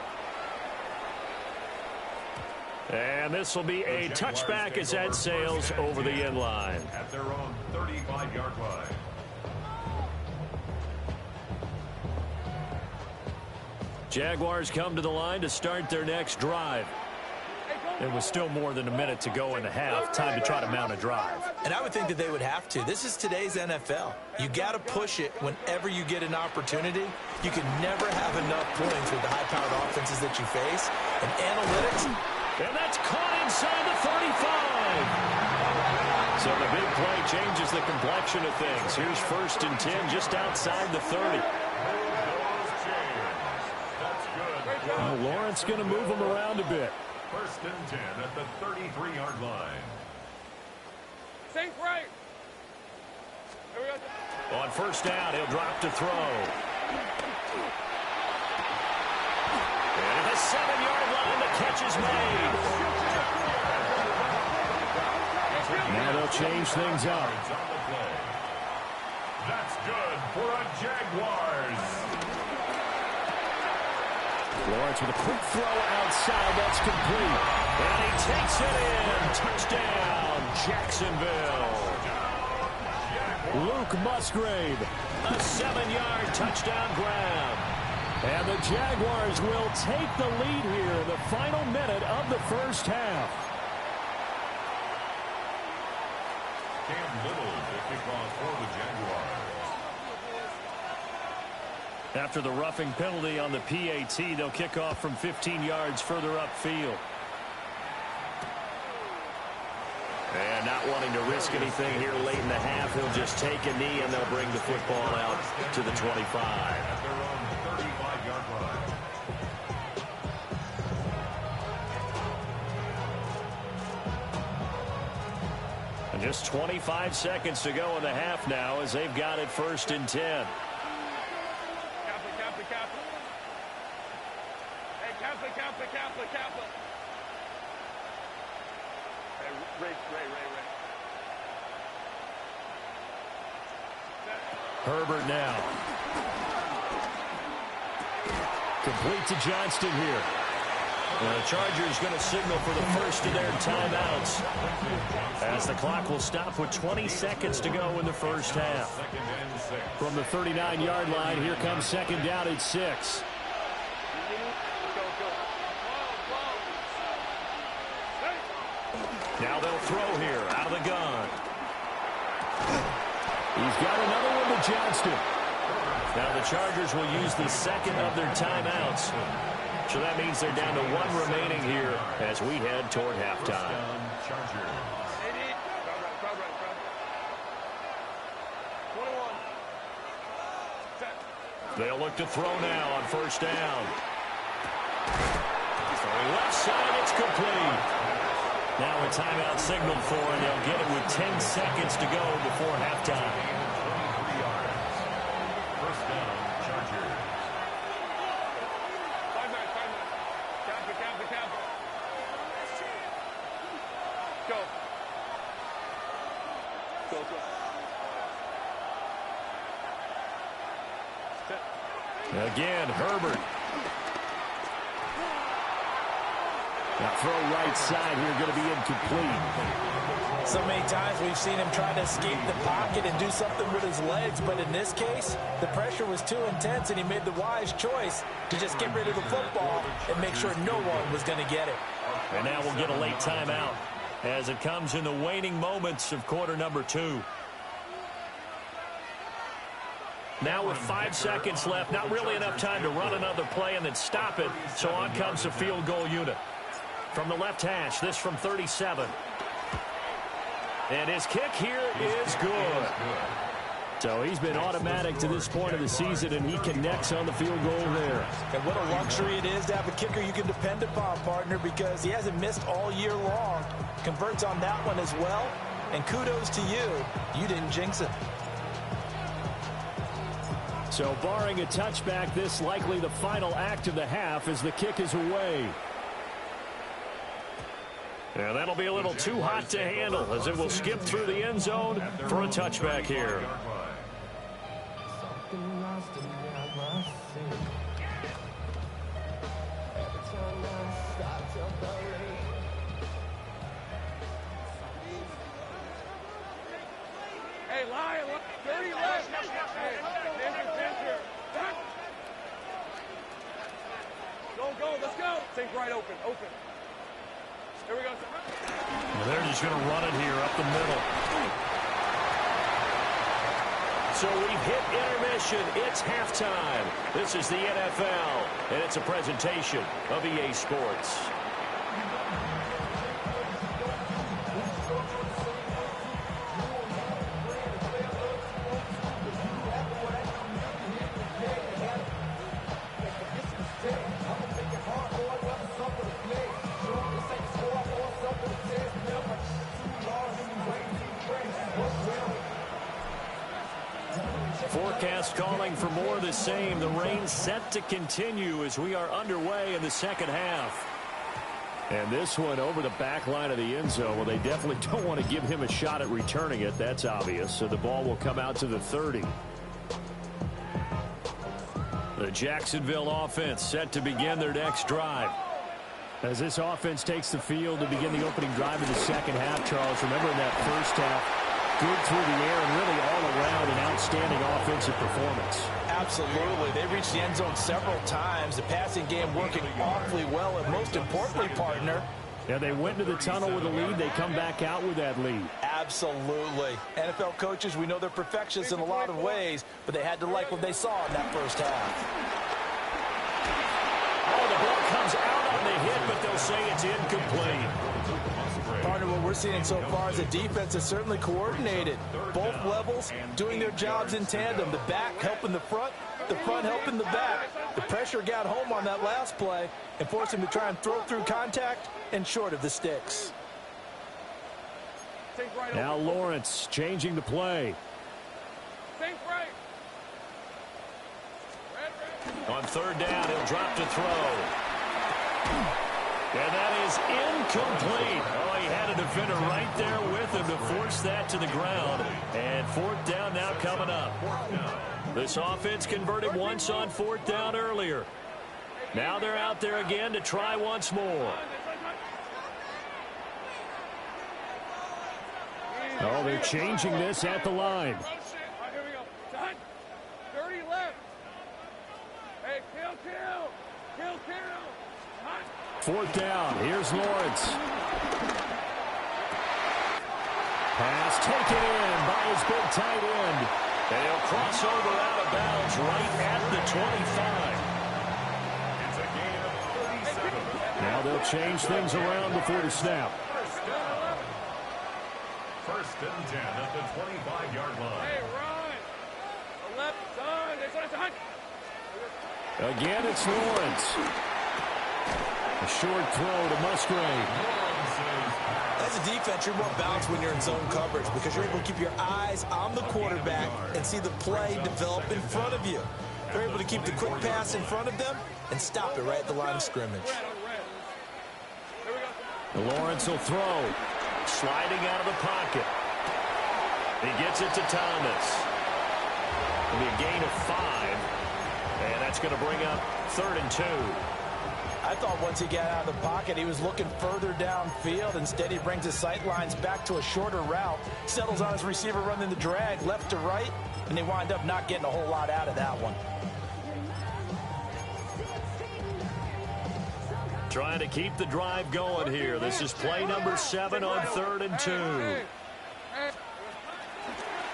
And this will be a touchback as that sails over the end line. At their own 35-yard line. Jaguars come to the line to start their next drive. There was still more than a minute to go in the half. Time to try to mount a drive. And I would think that they would have to. This is today's NFL. You got to push it whenever you get an opportunity. You can never have enough points with the high-powered offenses that you face. And analytics. And that's caught inside the 35. So the big play changes the complexion of things. Here's 1st and 10 just outside the 30. Well, Lawrence going to move him around a bit. 1st and 10 at the 33-yard line. Think right. On 1st down, he'll drop to throw. And at the 7-yard line, the catch is made. Now they'll change things up. That's good for a Jaguars. Lawrence with a quick throw outside. That's complete. And he takes it in. Touchdown, Jacksonville. Luke Musgrave. A 7-yard touchdown grab. And the Jaguars will take the lead here in the final minute of the first half. Cam Little will kick off for the Jaguars. After the roughing penalty on the PAT, they'll kick off from 15 yards further upfield. And not wanting to risk anything here late in the half, he'll just take a knee and they'll bring the football out to the 25. At their own 35-yard line. And just 25 seconds to go in the half now as they've got it 1st and 10. Herbert now. Complete to Johnston here. And the Chargers going to signal for the first of their timeouts as the clock will stop with 20 seconds to go in the first half. From the 39-yard line, here comes 2nd down at 6. Now they'll throw here out of the gun. He's got another one to Johnston. Now the Chargers will use the 2nd of their timeouts. So that means they're down to 1 remaining here as we head toward halftime. They'll look to throw now on 1st down. Throwing left side, it's complete. Now a timeout signaled for, and they'll get it with 10 seconds to go before halftime. 1st down, Chargers. Go. Go. Again, Herbert. Now throw right side here, going to be incomplete. So many times we've seen him try to escape the pocket and do something with his legs, but in this case, the pressure was too intense, and he made the wise choice to just get rid of the football and make sure no one was going to get it. And now we'll get a late timeout as it comes in the waning moments of quarter number 2. Now with 5 seconds left, not really enough time to run another play and then stop it, so on comes the field goal unit. From the left hash, this from 37. And his kick here is good. So he's been automatic to this point of the season, and he connects on the field goal there. And what a luxury it is to have a kicker you can depend upon, partner, because he hasn't missed all year long. Converts on that one as well, and kudos to you. You didn't jinx it. So barring a touchback, this likely the final act of the half as the kick is away. And that'll be a little too hot to handle as it will skip through the end zone for a touchback here. Hey, Lion, 30 left. Hey, pincher. Go, let's go. Think right open. Here we go. And they're just going to run it here up the middle. So we've hit intermission. It's halftime. This is the NFL, and it's a presentation of EA Sports. Forecast calling for more of the same. The rain set to continue as we are underway in the second half. And this one over the back line of the end zone. Well, they definitely don't want to give him a shot at returning it. That's obvious. So the ball will come out to the 30. The Jacksonville offense set to begin their next drive. As this offense takes the field to begin the opening drive of the second half, Charles, remember in that first half, good through the air and really all around an outstanding offensive performance. Absolutely. They reached the end zone several times. The passing game working awfully well, and most importantly, partner, yeah, they went to the tunnel with a lead. They come back out with that lead. Absolutely. NFL coaches, we know they're perfectionists in a lot of ways, but they had to like what they saw in that first half. Oh, the ball comes out on the hit, but they'll say it's incomplete. Partner, what we're seeing so far is a defense that's certainly coordinated. Both levels doing their jobs in tandem. The back helping the front helping the back. The pressure got home on that last play and forced him to try and throw through contact and short of the sticks. Now Lawrence changing the play. Think right. On third down, he'll drop to throw. And that is incomplete. Oh, he had a defender right there with him to force that to the ground. And fourth down now coming up. This offense converted once on fourth down earlier. Now they're out there again to try once more. Oh, they're changing this at the line. Here we go. Done. 30 left. Hey, kill. Fourth down. Here's Lawrence. Pass taken in by his big tight end. They'll cross over out of bounds right at the 25. Now they'll change things around before the snap. First and 10 at the 25-yard line. Hey, run. The left side. It's on. Again, it's Lawrence. A short throw to Musgrave. As a defense, you're more balanced when you're in zone coverage because you're able to keep your eyes on the quarterback and see the play develop in front of you. They're able to keep the quick pass in front of them and stop it right at the line of scrimmage. Lawrence will throw. Sliding out of the pocket. He gets it to Thomas. It'll be a gain of 5. And that's going to bring up 3rd and 2. I thought once he got out of the pocket, he was looking further downfield. Instead, he brings his sight lines back to a shorter route, settles on his receiver running the drag left to right, and they wind up not getting a whole lot out of that one. Trying to keep the drive going here. This is play number 7 on 3rd and 2.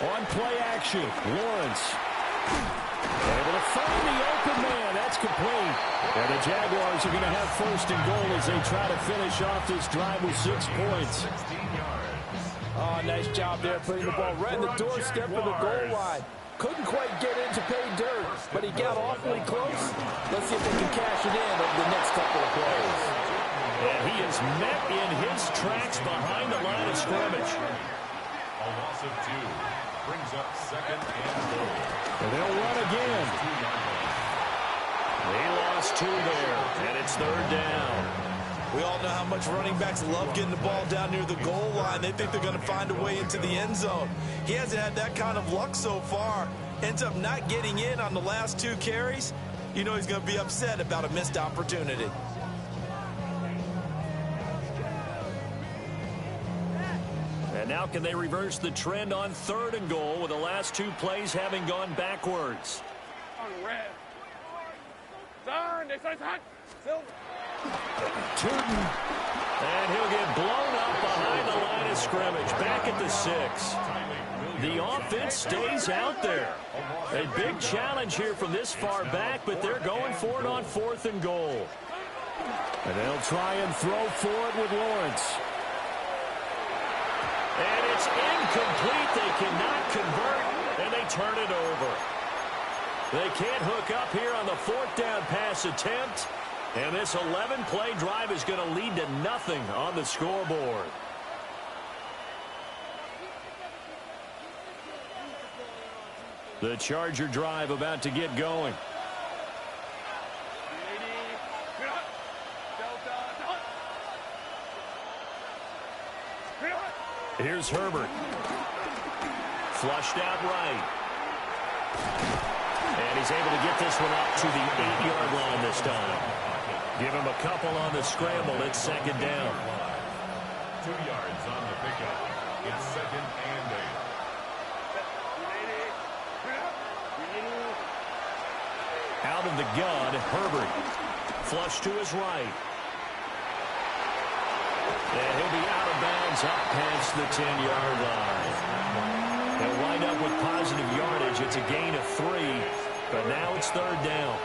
On play action, Lawrence. Able to find the open man. That's complete. And the Jaguars are going to have 1st and goal as they try to finish off this drive with 6 points. Oh, nice job there putting the ball right in the doorstep of the goal line. Couldn't quite get in to pay dirt, but he got awfully close. Let's see if they can cash it in over the next couple of plays. And he is met in his tracks behind the line of scrimmage. A loss of 2 brings up 2nd and goal. And they'll run again. They lost 2 there, and it's 3rd down. We all know how much running backs love getting the ball down near the goal line. They think they're going to find a way into the end zone. He hasn't had that kind of luck so far. Ends up not getting in on the last 2 carries. You know he's going to be upset about a missed opportunity. And now can they reverse the trend on 3rd and goal with the last 2 plays having gone backwards? Tootin. And he'll get blown up behind the line of scrimmage. Back at the 6. The offense stays out there. A big challenge here from this far back, but they're going for it on 4th and goal. And they'll try and throw for it with Lawrence. And it's incomplete. They cannot convert, and they turn it over. They can't hook up here on the 4th down pass attempt. And this 11-play drive is going to lead to nothing on the scoreboard. The Charger drive about to get going. Here's Herbert. Flushed out right. And he's able to get this one up to the 8-yard line this time. Give him a couple on the scramble. It's 2nd down. 2 yards on the pickup. It's 2nd and 8. Out of the gun, Herbert. Flush to his right. And he'll be out of bounds up past the 10-yard line. They'll wind up with positive yardage. It's a gain of 3, but now it's 3rd down.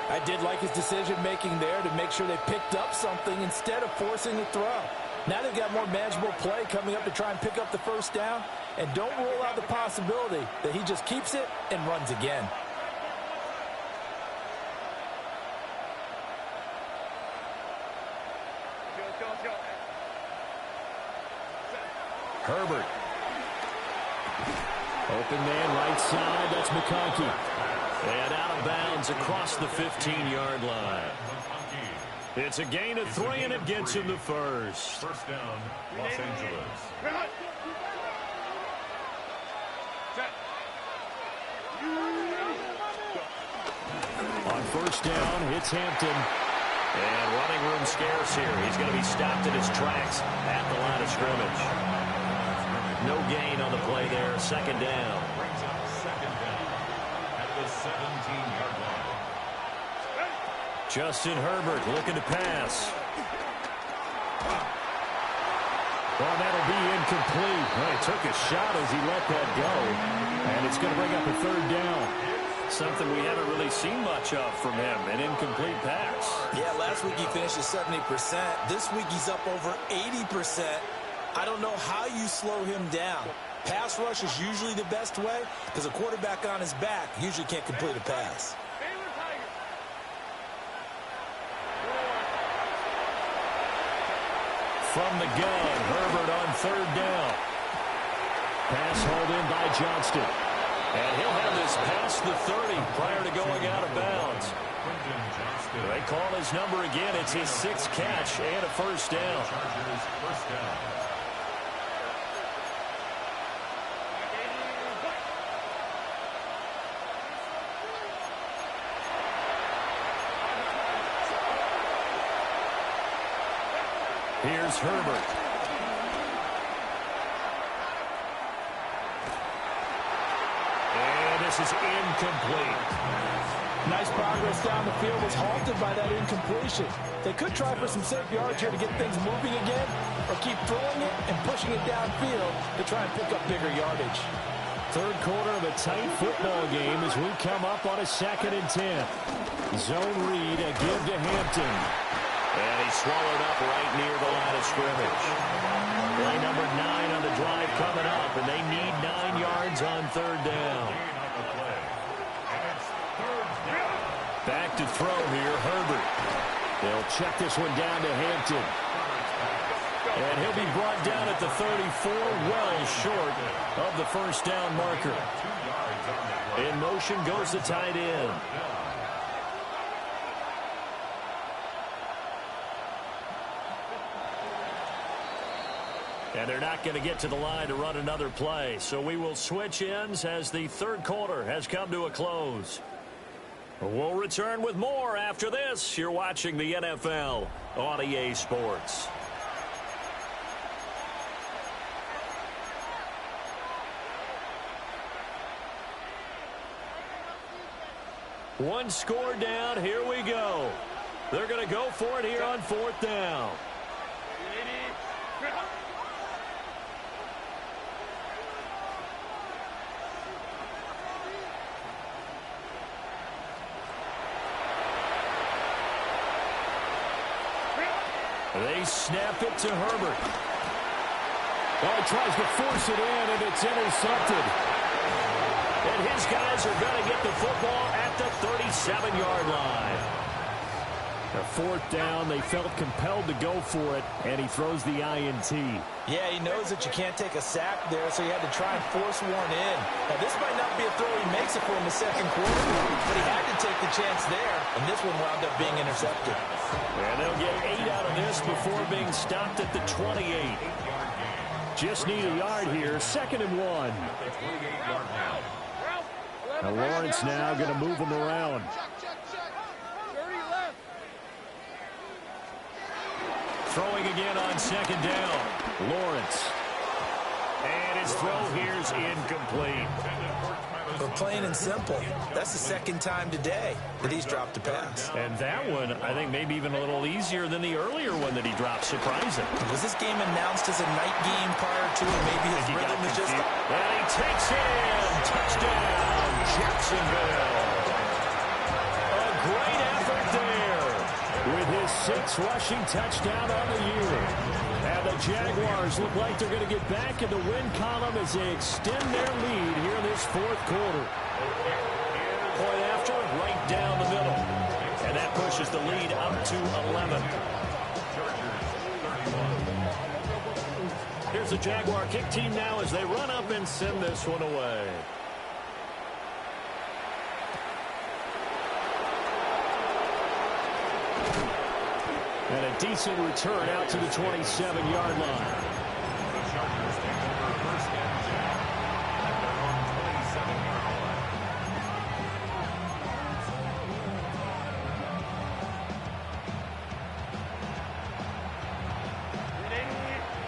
I did like his decision-making there to make sure they picked up something instead of forcing the throw. Now they've got more manageable play coming up to try and pick up the 1st down, and don't rule out the possibility that he just keeps it and runs again. Herbert. Open man right side. That's McConkey. And out of bounds across the 15-yard line. It's a gain of 3, and it gets him the 1st. 1st down, Los Angeles. On 1st down, it's Hampton. And running room scarce here. He's going to be stopped in his tracks at the line of scrimmage. No gain on the play there. 2nd down. Brings up 2nd down at the 17-yard line. Justin Herbert looking to pass. Well, that'll be incomplete. Well, he took a shot as he let that go. And it's going to bring up a 3rd down. Something we haven't really seen much of from him, an incomplete pass. Yeah, last week he finished at 70%. This week he's up over 80%. I don't know how you slow him down. Pass rush is usually the best way because a quarterback on his back usually can't complete a pass. From the gun, Herbert on 3rd down. Pass hauled in by Johnston. And he'll have this past the 30 prior to going out of bounds. They call his number again. It's his 6th catch and a 1st down. Chargers 1st down. Here's Herbert. And this is incomplete. Nice progress down the field was halted by that incompletion. They could try for some safe yards here to get things moving again, or keep throwing it and pushing it downfield to try and pick up bigger yardage. Third quarter of a tight football game as we come up on a 2nd and 10. Zone read, a give to Hampton. And he's swallowed up right near the line of scrimmage. Play number 9 on the drive coming up, and they need 9 yards on 3rd down. Back to throw here, Herbert. They'll check this one down to Hampton. And he'll be brought down at the 34, well short of the 1st down marker. In motion goes the tight end. And they're not going to get to the line to run another play. So we will switch ends as the 3rd quarter has come to a close. We'll return with more after this. You're watching the NFL on EA Sports. One score down. Here we go. They're going to go for it here on 4th down. They snap it to Herbert. Oh, he tries to force it in, and it's intercepted. And his guys are going to get the football at the 37-yard line. A 4th down, they felt compelled to go for it, and he throws the INT. Yeah, he knows that you can't take a sack there, so he had to try and force one in. Now, this might not be a throw he makes it for in the 2nd quarter, but he had to take the chance there, and this one wound up being intercepted. And they'll get 8 out of this before being stopped at the 28. Just need a yard here, 2nd and 1. Now Lawrence now going to move him around. Throwing again on 2nd down. Lawrence. And his throw here's incomplete. For plain and simple, that's the 2nd time today that he's dropped a pass. And that one, I think, maybe even a little easier than the earlier one that he dropped. Surprising. Was this game announced as a night game prior to, and maybe his rhythm is just... And he takes in. Touchdown, Jacksonville. A great effort there. With his 6th rushing touchdown on the year. And the Jaguars look like they're going to get back in the win column as they extend their lead here in this 4th quarter. Point after, right down the middle. And that pushes the lead up to 11. Here's the Jaguar kick team now as they run up and send this one away. And a decent return out to the 27-yard line.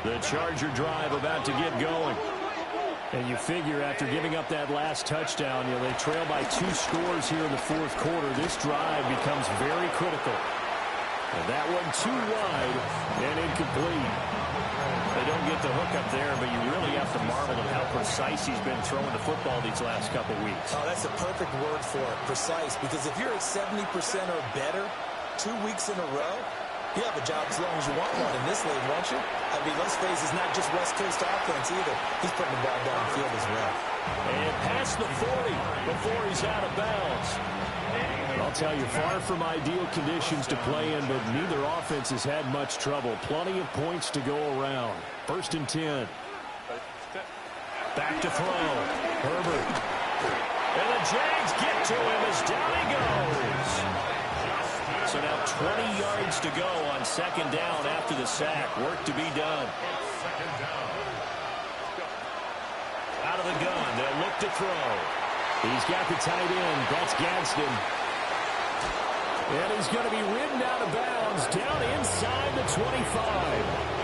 The Charger drive about to get going. And you figure after giving up that last touchdown, they trail by 2 scores here in the 4th quarter. This drive becomes very critical. And that one too wide and incomplete. They don't get the hook up there, but you really have to marvel at how precise he's been throwing the football these last couple weeks. Oh, that's a perfect word for it, precise, because if you're at 70% or better 2 weeks in a row, you have a job as long as you want one in this league, won't you? I mean, let's face it, it's not just West Coast offense either. He's putting the ball downfield as well. And past the 40 before he's out of bounds. I'll tell you, far from ideal conditions to play in, but neither offense has had much trouble. Plenty of points to go around. 1st and 10. Back to throw. Herbert. And the Jags get to him as down he goes. So now 20 yards to go on 2nd down after the sack. Work to be done. Out of the gun. They'll look to throw. He's got the tight end. That's Gadsden. And he's going to be ridden out of bounds down inside the 25.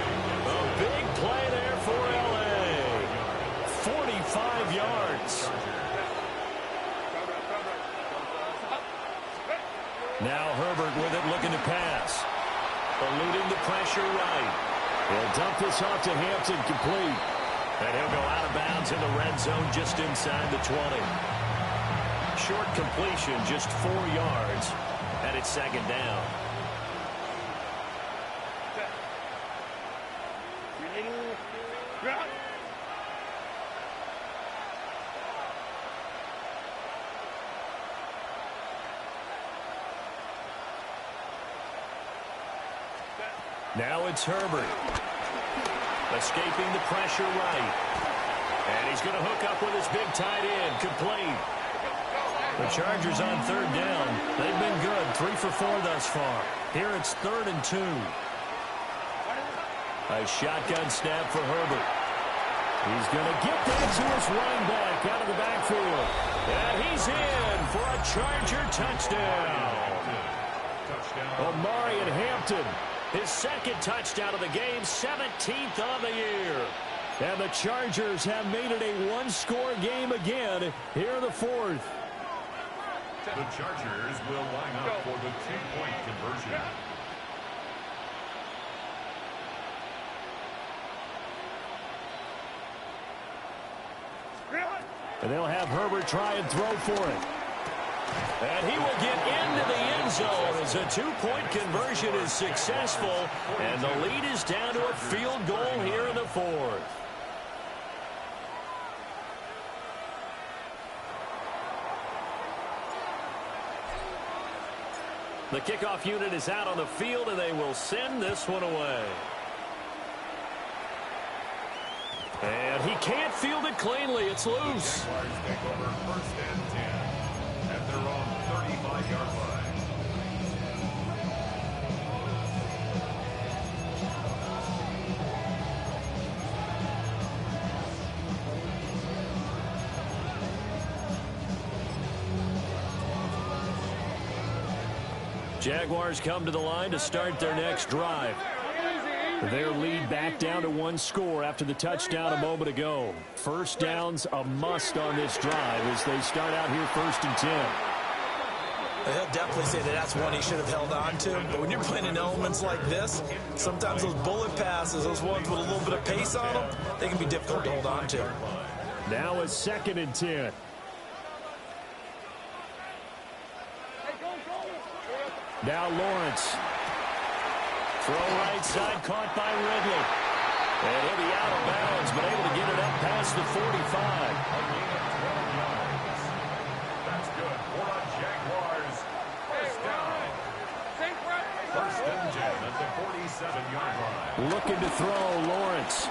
A big play there for L.A. 45 yards. Now Herbert with it, looking to pass. Eluding the pressure right. He'll dump this off to Hampton, complete. And he'll go out of bounds in the red zone just inside the 20. Short completion, just 4 yards, and it's second down. Now it's Herbert. Escaping the pressure right. And he's going to hook up with his big tight end. Complete. The Chargers on third down. They've been good. 3 for 4 thus far. Here it's 3rd and 2. A shotgun snap for Herbert. He's going to get that to his running back out of the backfield. And he's in for a Charger touchdown. Omarion Hampton. His second touchdown of the game, 17th of the year. And the Chargers have made it a one-score game again here in the 4th. The Chargers will line up for the 2-point conversion. And they'll have Herbert try and throw for it. And he will get into the end zone as a 2-point conversion is successful. And the lead is down to a field goal here in the 4th. The kickoff unit is out on the field, and they will send this one away. And he can't field it cleanly. It's loose. Jaguars take over 1st and 10 at their own 35-yard line. Jaguars come to the line to start their next drive. Their lead back down to 1 score after the touchdown a moment ago. First down's a must on this drive as they start out here 1st and 10. He'll definitely say that that's one he should have held on to. But when you're playing in elements like this, sometimes those bullet passes, those ones with a little bit of pace on them, they can be difficult to hold on to. Now it's 2nd and 10. Now Lawrence. Throw right side, caught by Ridley. And he'll be out of bounds, but able to get it up past the 45. That's good for the Jaguars. First down. 1st and 10 at the 47-yard line. Looking to throw, Lawrence.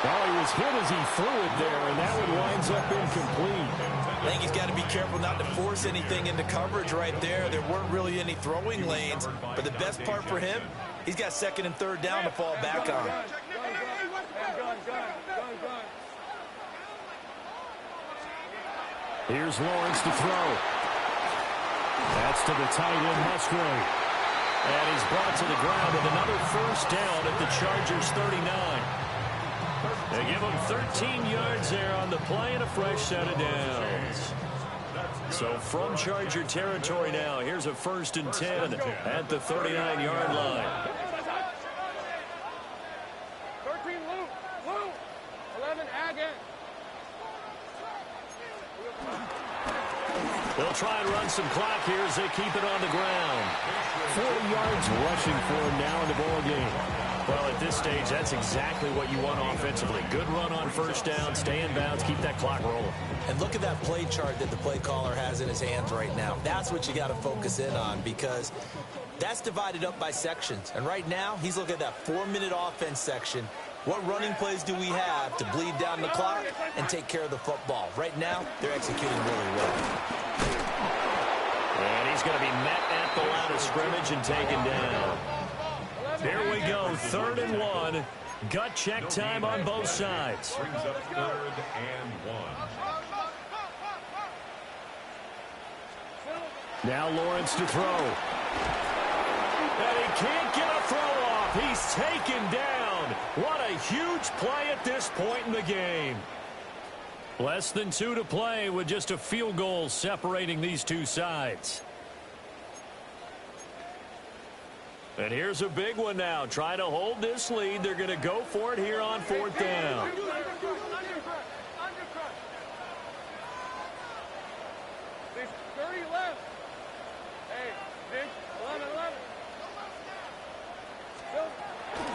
Well, he was hit as he threw it there, and that one winds up incomplete. I think he's got to be careful not to force anything into coverage right there. There weren't really any throwing lanes, but the best part for him, he's got 2nd and 3rd down to fall back on. Here's Lawrence to throw. That's to the tight end, Musgrave. And he's brought to the ground with another first down at the Chargers' 39. They give him 13 yards there on the play and a fresh set of downs. So from Charger territory now, here's a 1st and 10 at the 39-yard line. 13 Luke, 11 Agate. They'll try and run some clock here as they keep it on the ground. 4 yards rushing for him now in the ball game. Well, at this stage, that's exactly what you want offensively. Good run on first down, stay in bounds, keep that clock rolling. And look at that play chart that the play caller has in his hands right now. That's what you got to focus in on because that's divided up by sections. And right now, he's looking at that 4-minute offense section. What running plays do we have to bleed down the clock and take care of the football? Right now, they're executing really well. And he's going to be met at the line of scrimmage and taken down. Here we go, 3rd and 1. Gut check time on both sides. Brings up 3rd and 1. Now Lawrence to throw. And he can't get a throw off. He's taken down. What a huge play at this point in the game. Less than 2 to play with just a field goal separating these two sides. And here's a big one now. Trying to hold this lead. They're going to go for it here on 4th down.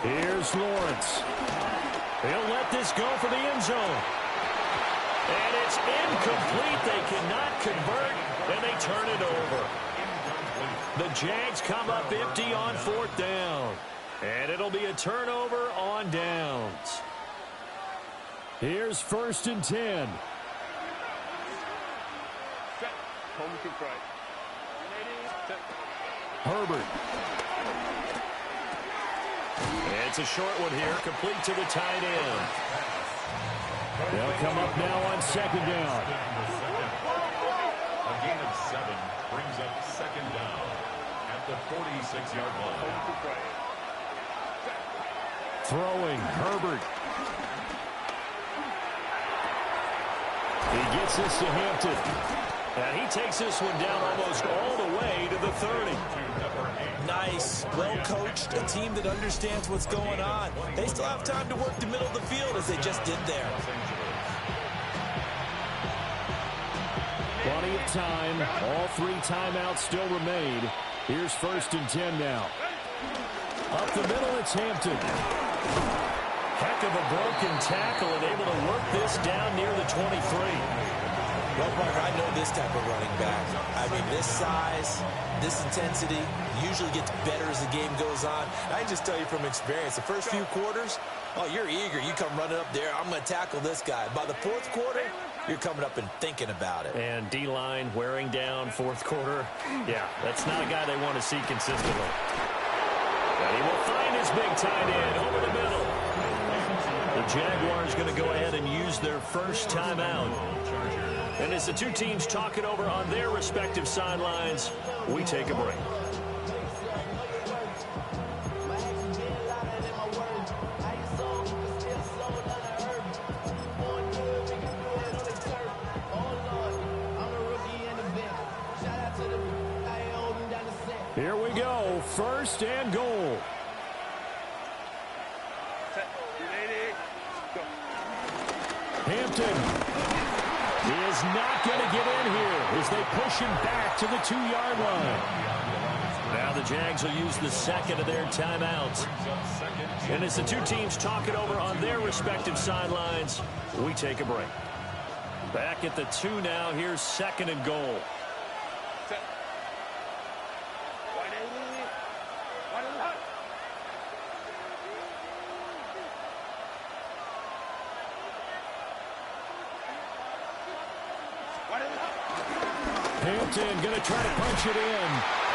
Here's Lawrence. He'll let this go for the end zone. And it's incomplete. They cannot convert, and they turn it over. The Jags come up empty on 4th down. And it'll be a turnover on downs. Here's 1st and 10. Herbert. It's a short one here, complete to the tight end. They'll come up now on 2nd down. A gain of 7 brings up 2nd down at the 46-yard line. Throwing, Herbert. He gets this to Hampton. And he takes this one down almost all the way to the 30. Nice, well-coached, a team that understands what's going on. They still have time to work the middle of the field as they just did there. Plenty of time. All 3 timeouts still remain. Here's 1st and 10 now. Up the middle, it's Hampton. Heck of a broken tackle and able to work this down near the 23. Well, Parker, I know this type of running back. I mean, this size, this intensity usually gets better as the game goes on. I can just tell you from experience, the first few quarters, oh, you're eager. You come running up there, I'm going to tackle this guy. By the 4th quarter, you're coming up and thinking about it. And D-line wearing down 4th quarter. Yeah, that's not a guy they want to see consistently. And he will find his big tight end over the middle. The Jaguars going to go ahead and use their first timeout. And as the two teams talk it over on their respective sidelines, we take a break. Here we go, 1st and goal. Hampton is not going to get in here as they push him back to the 2-yard line. Now the Jags will use the 2nd of their timeouts. And as the two teams talk it over on their respective sidelines, we take a break. Back at the 2 now, here's 2nd and goal. Hampton going to try to punch it in.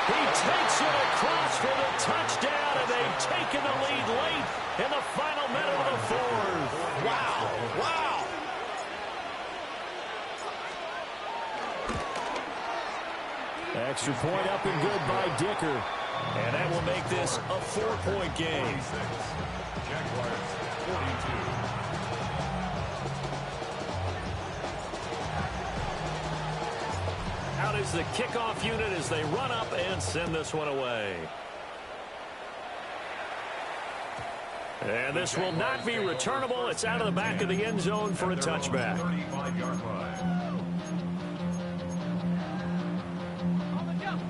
He takes it across for the touchdown, and they've taken the lead late in the final minute of the 4th. Wow, wow. Extra point up and good by Dicker. And that will make this a 4-point game. Jaguars 42. Out is the kickoff unit as they run up and send this one away. And this will not be returnable. It's out of the back of the end zone for a touchback. 35-yard line.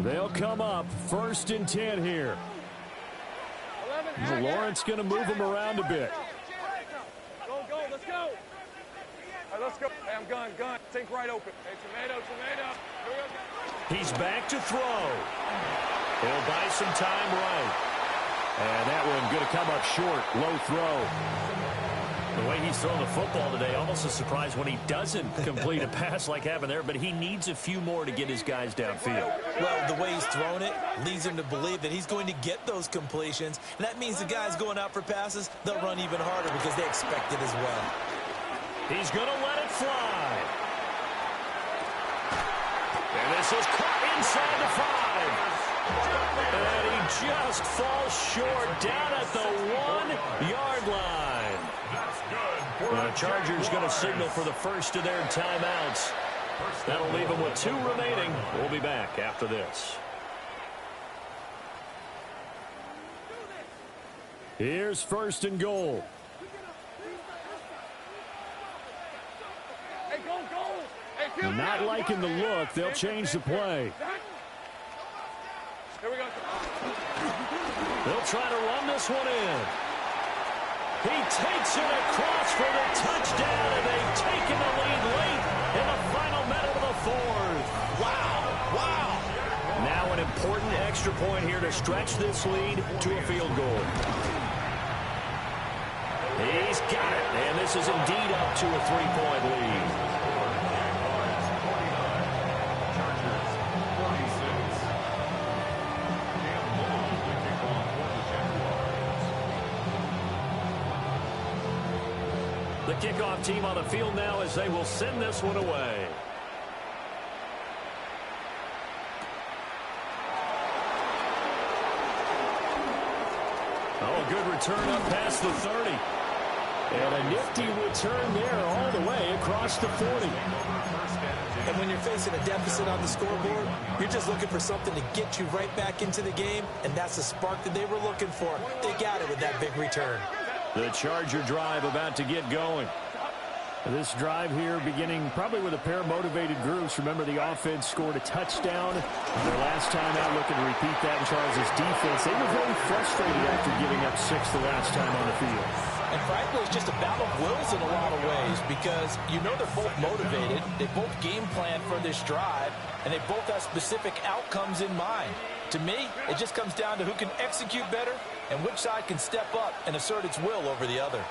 They'll come up 1st and 10 here. Lawrence going to move him around a bit. Go, let's go. All right, let's go. Hey, I'm gun. Think right open. Hey, tomato. Here we go. He's back to throw. He'll buy some time right. And that one going to come up short. Low throw. The way he's thrown the football today, almost a surprise when he doesn't complete a pass like happened there, but he needs a few more to get his guys downfield. Well, the way he's thrown it leads him to believe that he's going to get those completions, and that means the guys going out for passes, they'll run even harder because they expect it as well. He's going to let it fly. And this is caught inside the 5. And he just falls short down at the 1-yard line. The Chargers going to signal for the first of their timeouts. That'll leave them with 2 remaining. We'll be back after this. Here's 1st and goal. Not liking the look. They'll change the play. Here we go. They'll try to run this one in. He takes it across for the touchdown, and they've taken the lead late in the final minute of the 4th. Wow. Now an important extra point here to stretch this lead to a field goal. He's got it, and this is indeed up to a 3-point lead. The kickoff team on the field now as they will send this one away. Oh, a good return up past the 30. And a nifty return there all the way across the 40. And when you're facing a deficit on the scoreboard, you're just looking for something to get you right back into the game, and that's the spark that they were looking for. They got it with that big return. The Charger drive about to get going. This drive here beginning probably with a pair of motivated groups. Remember, the offense scored a touchdown their last time out. Looking to repeat that in Charles' defense. They were very frustrated after giving up 6 the last time on the field. And frankly, it's just a battle of wills in a lot of ways because you know they're both motivated. They both game plan for this drive, and they both have specific outcomes in mind. To me, it just comes down to who can execute better and which side can step up and assert its will over the other.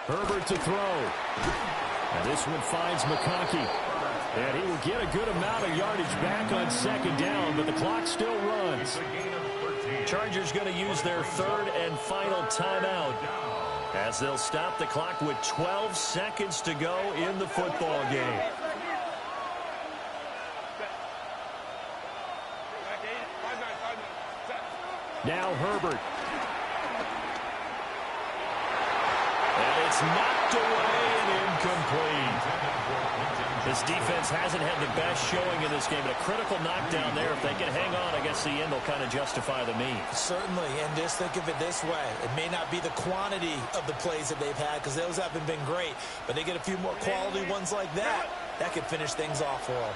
Herbert to throw. And this one finds McConkey. And he will get a good amount of yardage back on 2nd down, but the clock still runs. Chargers going to use their 3rd and final timeout as they'll stop the clock with 12 seconds to go in the football game. Now Herbert. And it's knocked away and incomplete. This defense hasn't had the best showing in this game, but a critical knockdown there. If they can hang on, I guess the end will kind of justify the means. Certainly, and just think of it this way. It may not be the quantity of the plays that they've had because those haven't been great, but they get a few more quality ones like that. That could finish things off for them.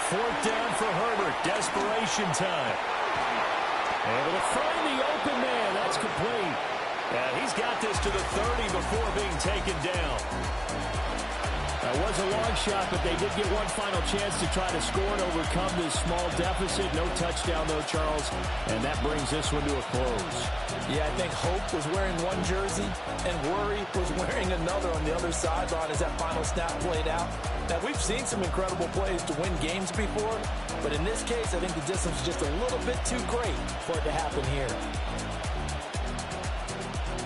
Fourth down for Herbert. Desperation time. Able to find the open man. That's complete. And he's got this to the 30 before being taken down. That was a long shot, but they did get one final chance to try to score and overcome this small deficit. No touchdown, though, Charles. And that brings this one to a close. Yeah, I think hope was wearing one jersey and worry was wearing another on the other sideline as that final snap played out. Now, we've seen some incredible plays to win games before, but in this case, I think the distance is just a little bit too great for it to happen here.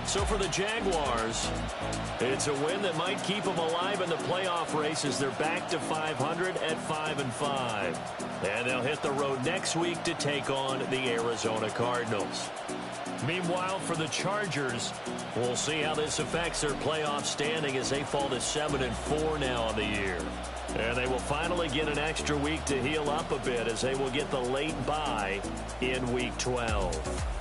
So for the Jaguars, it's a win that might keep them alive in the playoff race as they're back to 500 at 5-5. And they'll hit the road next week to take on the Arizona Cardinals. Meanwhile, for the Chargers, we'll see how this affects their playoff standing as they fall to 7-4 now on the year. And they will finally get an extra week to heal up a bit as they will get the late bye in Week 12.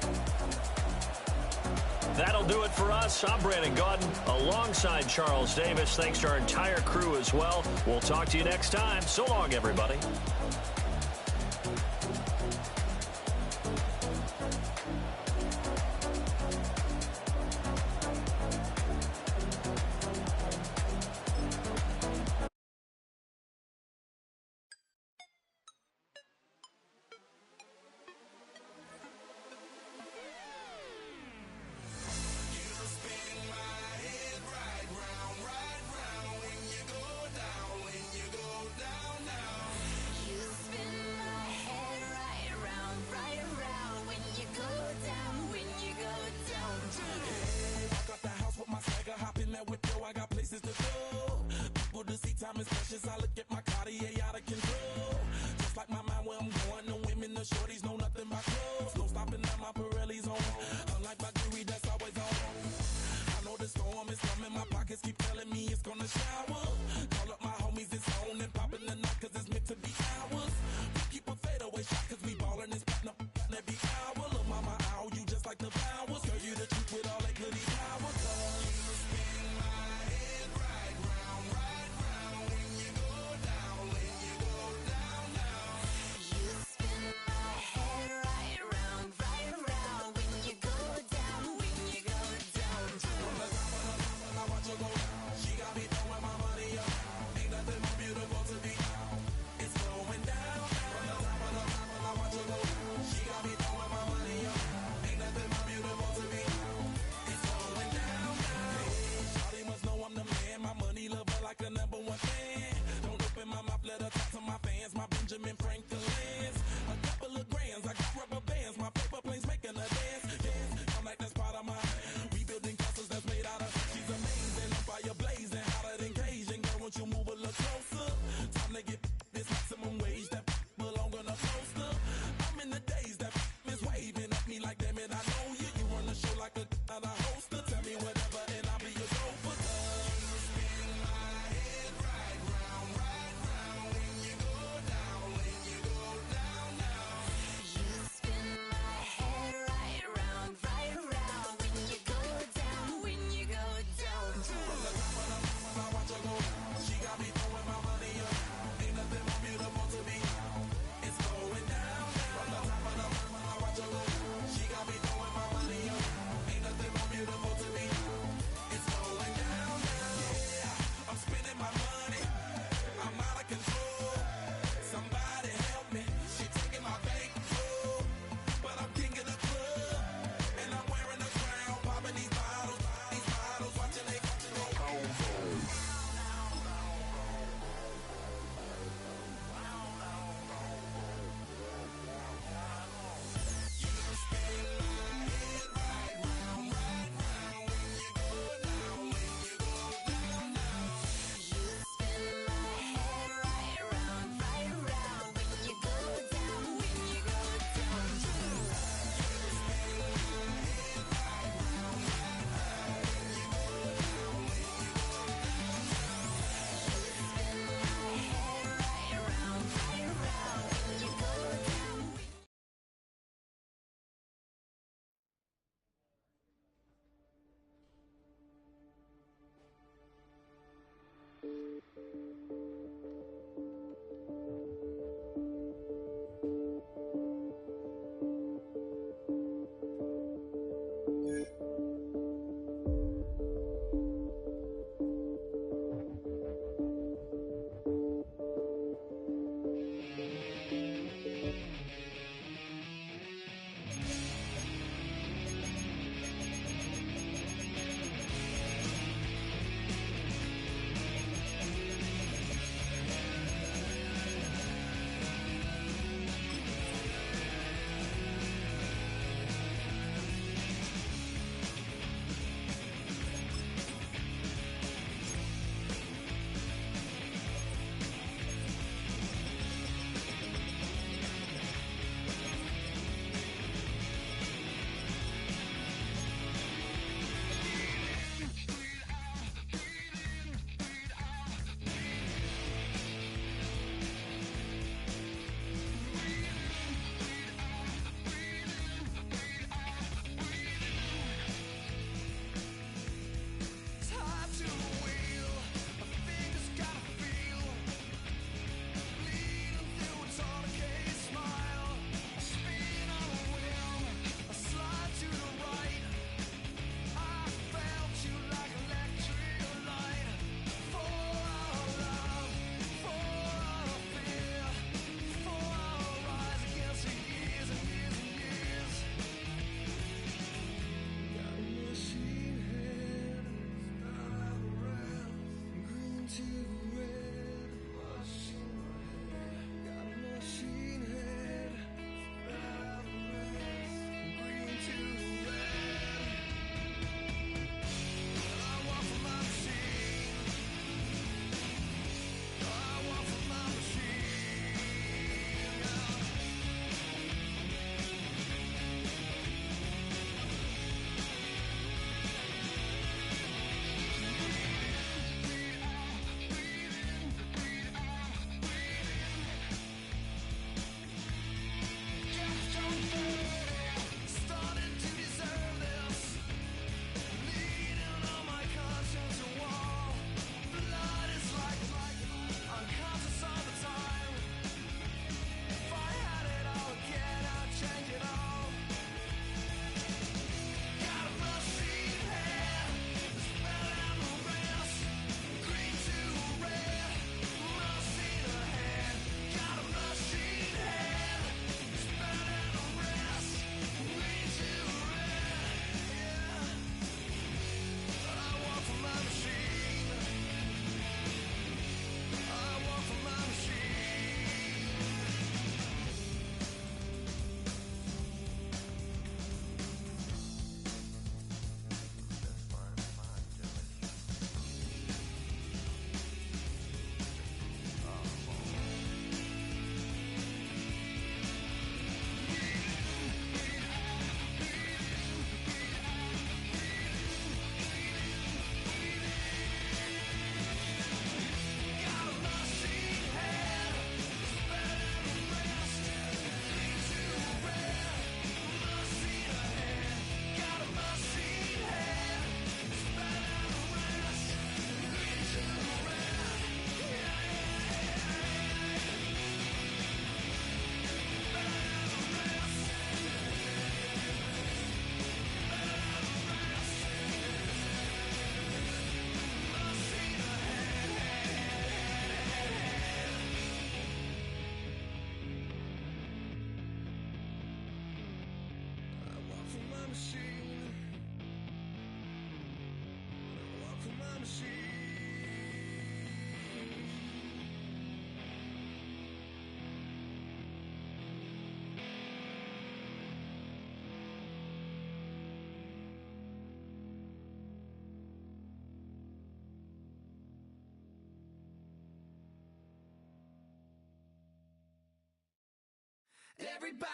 That'll do it for us. I'm Brandon Gaudin alongside Charles Davis. Thanks to our entire crew as well. We'll talk to you next time. So long, everybody.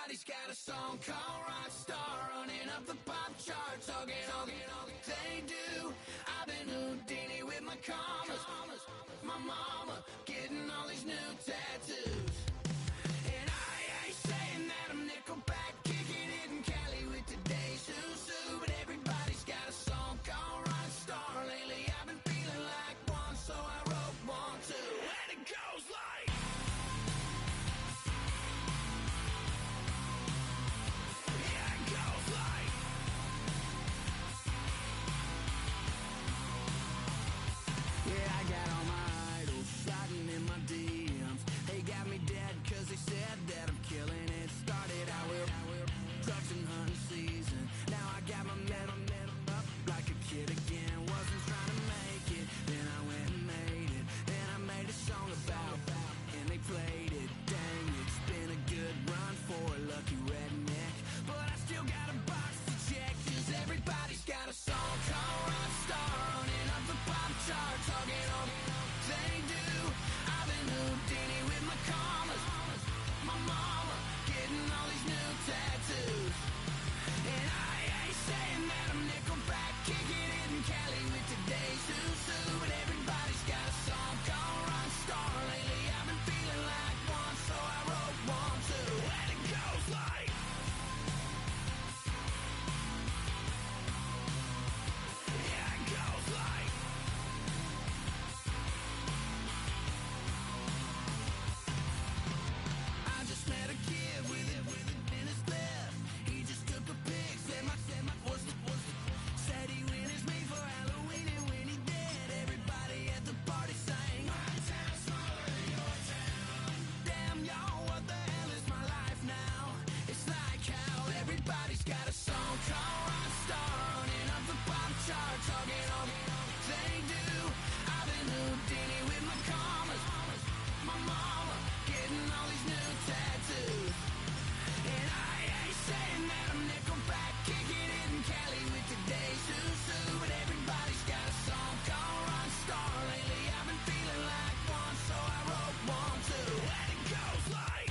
Everybody's got a song called Rockstar, running up the pop charts, all they do. I've been Houdini with my commas, my mama getting all these new tattoos. And I ain't saying that I'm Nickelback, kicking it in Cali with today's Susu, but everybody's got a song called Rockstar. Lately I've been feeling like one, so I wrote one too, and it goes like. Yeah, I got all my idols sliding in my DMs. They got me dead cause they said that I'm killing it. Started out with trucks and hunting season. Now I got my metal up like a kid again. Wasn't trying to make it, then I went and made it. Then I made a song about and they played it. Dang, it's been a good run for a lucky redneck, but I still got a box to check. Cause everybody's got a song called Rockstar, running up the pop charts, talking all they do. I've been Houdini with my commas, my mama getting all these new tattoos. And I ain't saying that I'm Nickelback, kicking it in Cali with today's Susu, but everybody's got a song called Rockstar. Lately I've been feeling like one, so I wrote one too, and it goes like. Yeah, it goes like. I just met a kid with it in his left. He just took a pic, said my said he witnessed me for Halloween, and when he did, everybody at the party sang. My town's smaller than your town. Damn, y'all, what the hell is my life now? It's like how everybody's got a song called Rockstar, running up the pop chart, talking all they do. I've been Houdini with my commas, my mama getting all these new tattoos. And I ain't saying that I'm Nickelback, kicking it in Cali with today's Susu, but everybody's got a song called Rockstar. Lately I've been feeling like one, so I wrote one too, and it goes like.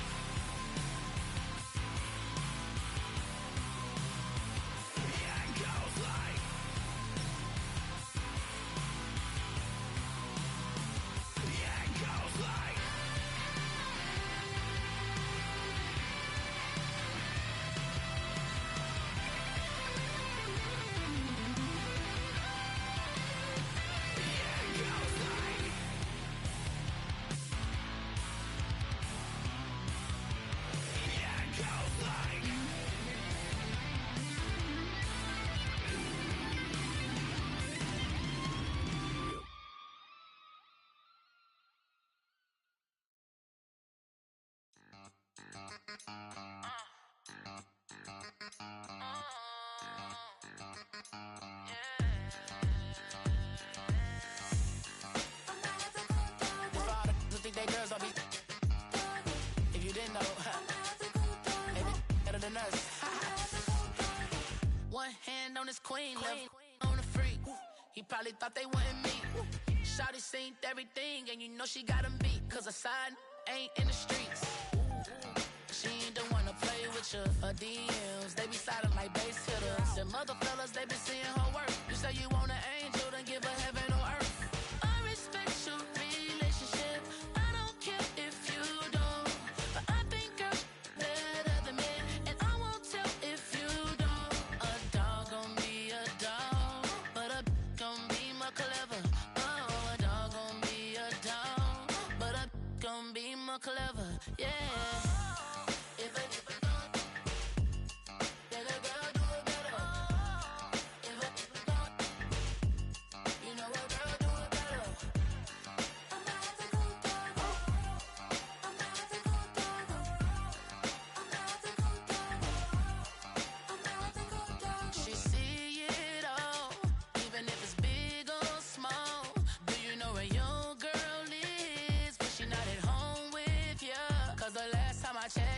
Yeah, it goes like. Yeah, it goes like. Think they girls all be. If you didn't know, maybe better than us. One hand on his queen, left on the freak. He probably thought they wanted me. Shawty seen everything, and you know she got him beat. Cause her side ain't in the streets. She ain't the one to play with you. Her DMs, they be sliding like base hitters. Them other fellas, they been seeing her work. You say you want an angel, then give her heaven on earth. I respect your relationship. I don't care if you don't. But I think girls better than men. And I won't tell if you don't. A dog gon' be a dog, but a gon' be more clever. Oh, a dog gon' be a dog, but a gon' be more clever. Yeah.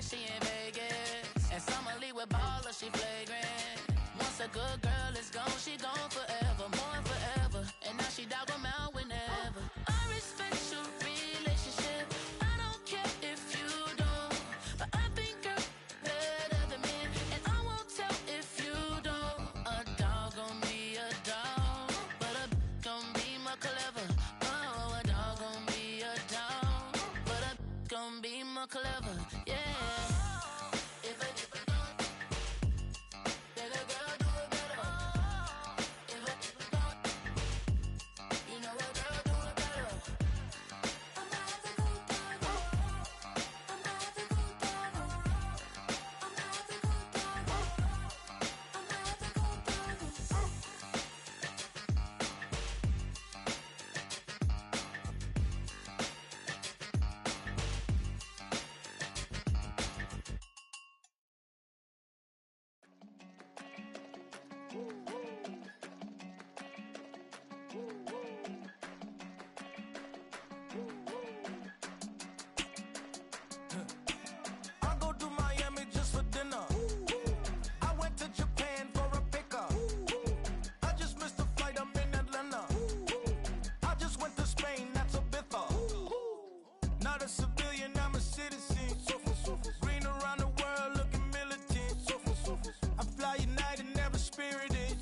She in Vegas, and Summer Lee with baller, she flagrant. Once a good girl is gone, she gone forever, more forever. And now she dog 'em out whenever. I respect your relationship. I don't care if you don't, but I think girl better clever, yeah. If a then a girl do it better. If a you know a girl do it better. I'm a ethical diver. I'm a ethical diver. I'm a ethical diver. I'm a ethical diver. I go to Miami just for dinner. I went to Japan for a pickup. I just missed a flight, I'm in Atlanta. I just went to Spain, that's Ibiza. Not a civilian, I'm a citizen. Green around the world, looking militant. I fly United, never spirited.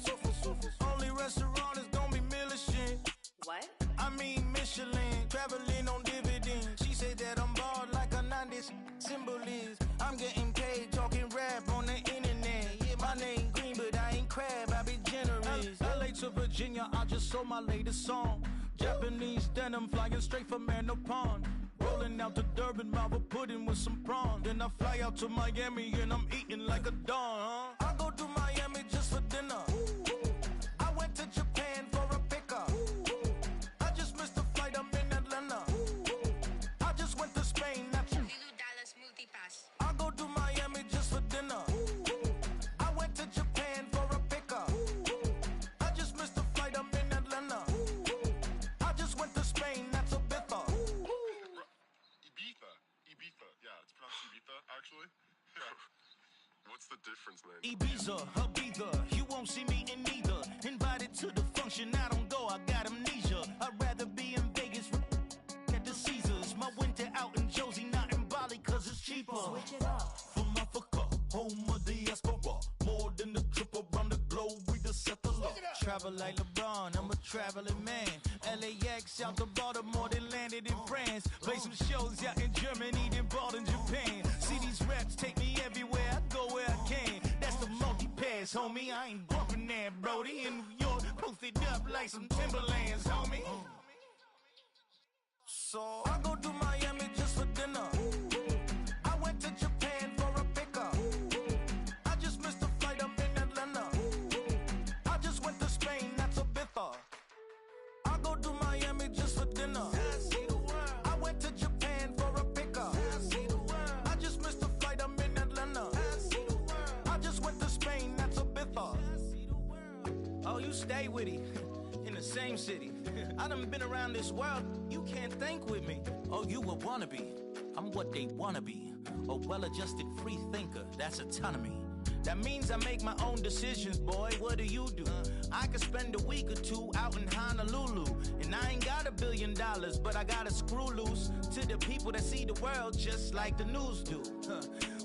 Only restaurant is gonna be Michelin. What? I mean Michelin, traveling on dividends. She said that I'm bald like a 90s symbol is. I'm getting paid, talking rap on the internet. Yeah, my name green, but I ain't crab, I be generous. LA to Virginia, I just sold my latest song. Japanese denim, flying straight from Manopon. Rolling out to Durban, Malva pudding with some prawn. Then I fly out to Miami and I'm eating like a don. I go to Miami just for dinner. I went to Japan for a pickup. I just missed a flight, I'm in Atlanta. I just went to Spain, that's I go to Miami just for dinner. I went to Japan for a pickup. I just missed a flight, I'm in Atlanta. I just went to Spain, that's Ibiza. Ibiza. Yeah, it's pronounced Ibiza, actually. What's the difference, man? Ibiza, Ibiza, you won't see me in neither. Invited to the function, I don't go, I got amnesia. I'd rather be in Vegas at the Caesars. My winter out in Josie, not in Bali, cause it's cheaper. Switch it up. From Africa, home of the diaspora. More than the trip around the globe, we the settler. Travel like LeBron, I'm a traveling man. LAX out to Baltimore, then landed in France. Play some shows out in Germany, then bought in Japan. See these raps take me everywhere, I go where I can. That's the multi-pass, homie. I ain't bumping that, Brody. In New York, posted up like some Timberlands, homie. So I go to Miami just for dinner. I went to Japan for a pickup. I just missed a flight, I'm in Atlanta. I just went to Spain, that's Ibiza. I go to Miami just for dinner. I went to Japan for a pickup. I just missed a flight, I'm in Atlanta. I just went to Spain, that's Ibiza. Oh, you stay with it. In the same city. I done been around this world, you can't think with me. Oh, you a wannabe, I'm what they wanna be. A well-adjusted free thinker, that's autonomy. That means I make my own decisions, boy, what do you do? I could spend a week or two out in Honolulu. And I ain't got $1 billion, but I got a screw loose to the people that see the world just like the news do.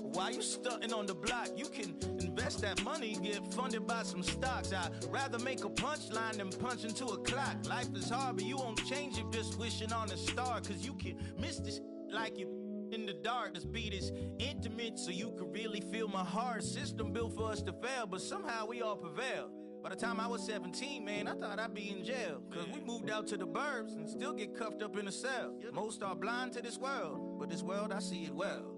While you stunting on the block, you can invest that money, get funded by some stocks. I'd rather make a punchline than punch into a clock. Life is hard, but you won't change it just wishing on a star. Cause you can miss this like you in the dark. This beat is intimate, so you can really feel my heart. System built for us to fail, but somehow we all prevail. By the time I was 17, man, I thought I'd be in jail. Cause we moved out to the burbs and still get cuffed up in a cell. Most are blind to this world, but this world, I see it well.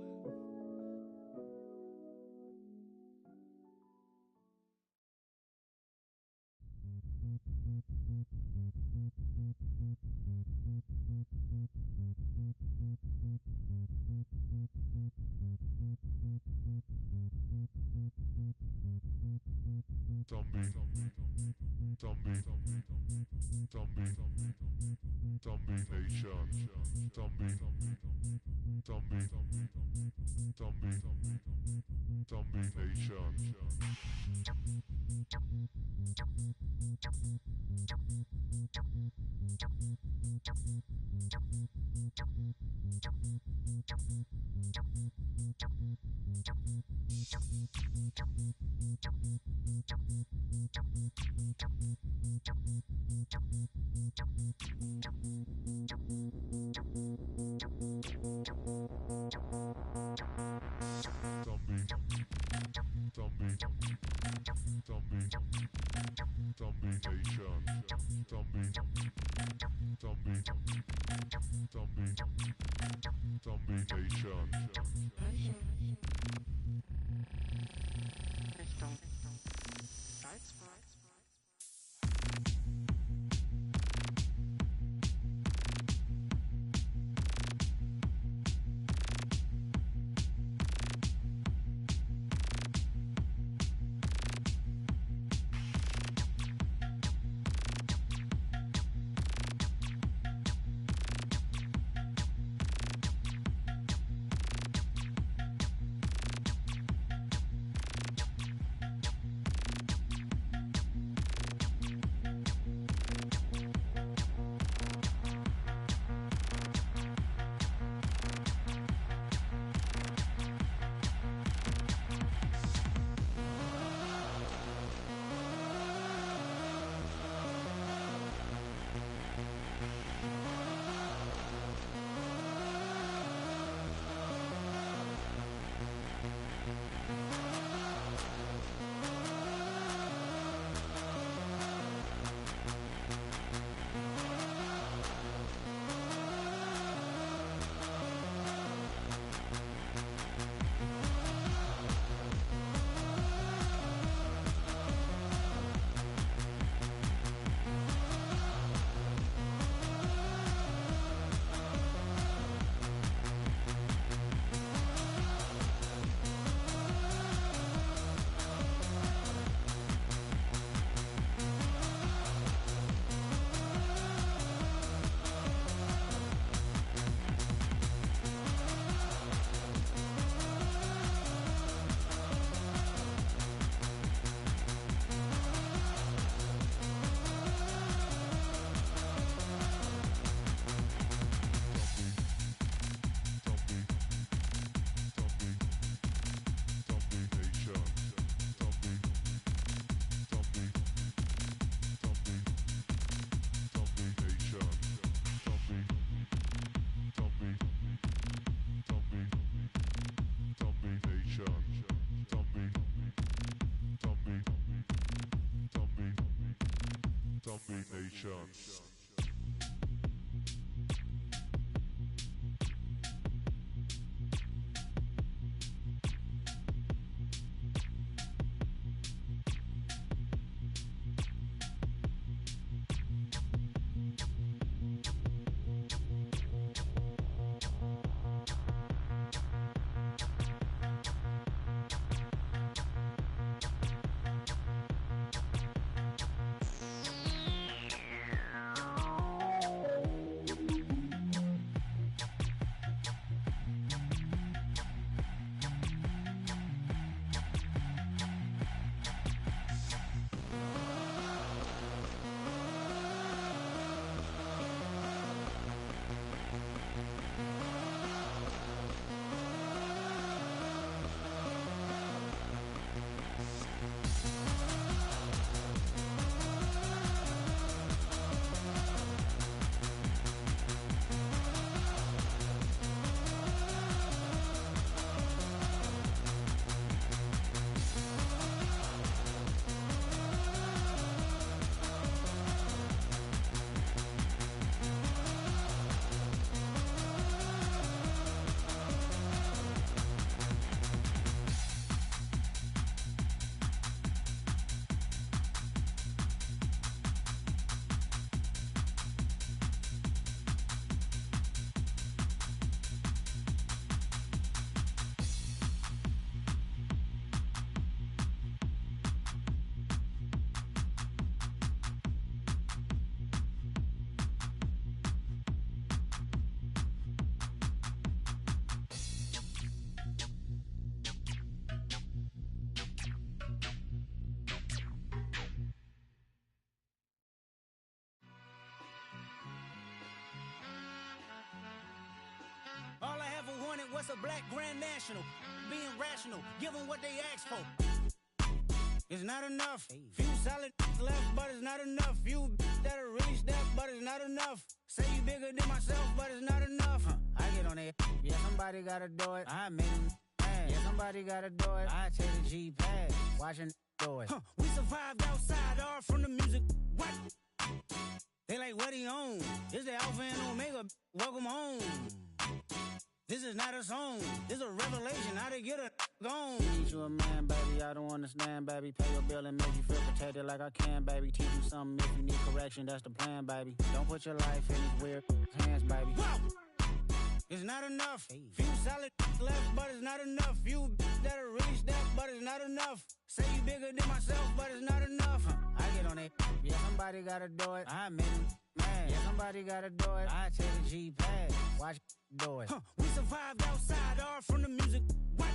Zombie Nation. Zombie Nation. Nation. wanted was a black grand national. Being rational, give them what they ask for. It's not enough. Few solid left, but it's not enough. Few that'll really step, but it's not enough. Say you bigger than myself, but it's not enough. I get on it. Yeah, somebody gotta do it. I made him mad. Yeah, somebody gotta do it. I take the G-Pad. Watching do it. We survived outside, all from the music. What? They like, what he on? This the Alpha and Omega. Welcome home. This is not a song. This is a revelation. How to get a gone. Need you a man, baby. I don't understand, baby. Pay your bill and make you feel protected like I can, baby. Teach you something if you need correction. That's the plan, baby. Don't put your life in these weird hands, baby. Whoa! It's not enough. Few solid left, but it's not enough. Few that'll really step, but it's not enough. Say you bigger than myself, but it's not enough. I get on it. Yeah, somebody gotta do it. I made him mad. Yeah, somebody gotta do it. I take the G-Pad. Watch do it. We survived outside, all from the music. What?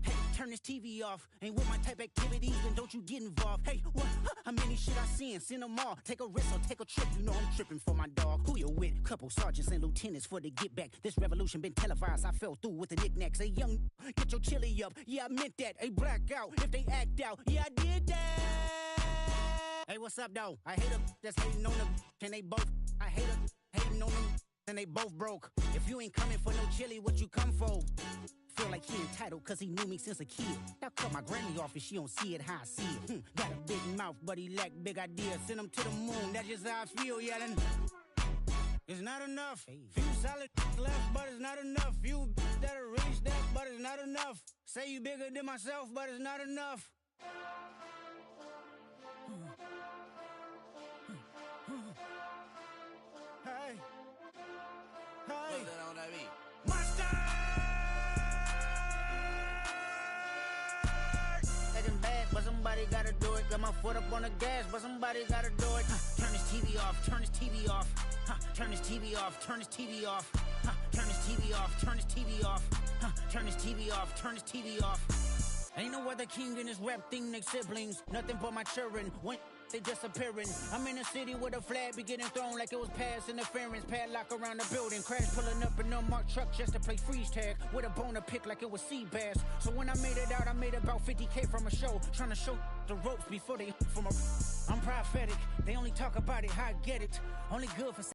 Hey, turn this TV off. Ain't with my type activities, then don't you get involved. Hey, what? How many shit I seen? Send them all. Take a risk or take a trip. You know I'm tripping for my dog. Who you with? Couple sergeants and lieutenants for the get back. This revolution been televised. I fell through with the knickknacks. Hey, young, get your chili up. Yeah, I meant that. Hey, black out if they act out. Yeah, I did that. Hey, what's up, though? I hate them that's hating on them. And they both, I hate them hating on them. And they both broke. If you ain't coming for no chili, what you come for? Feel like he entitled cause he knew me since a kid. I cut my granny off and she don't see it how I see it. Got a big mouth but he lack big ideas. Send him to the moon, that's just how I feel, yelling. It's not enough. Few solid left but it's not enough. Few that'll really step but it's not enough. Say you bigger than myself but it's not enough. Hey. Hey. Monster! Getting bad, but somebody gotta do it. Got my foot up on the gas, but somebody gotta do it. Turn this TV off, turn this TV off. Turn this TV off, turn this TV off. Turn this TV off, turn this TV off. Turn this TV off, turn this TV off. Ain't no other king in this rap thing, they siblings. Nothing but my children. When they disappearing. I'm in a city with a flag be getting thrown like it was pass interference. Padlock around the building. Crash pulling up an unmarked truck just to play freeze tag. With a bone to pick like it was sea bass. So when I made it out, I made about 50K from a show. Trying to show the ropes before they from a... I'm prophetic. They only talk about it how I get it. Only good for...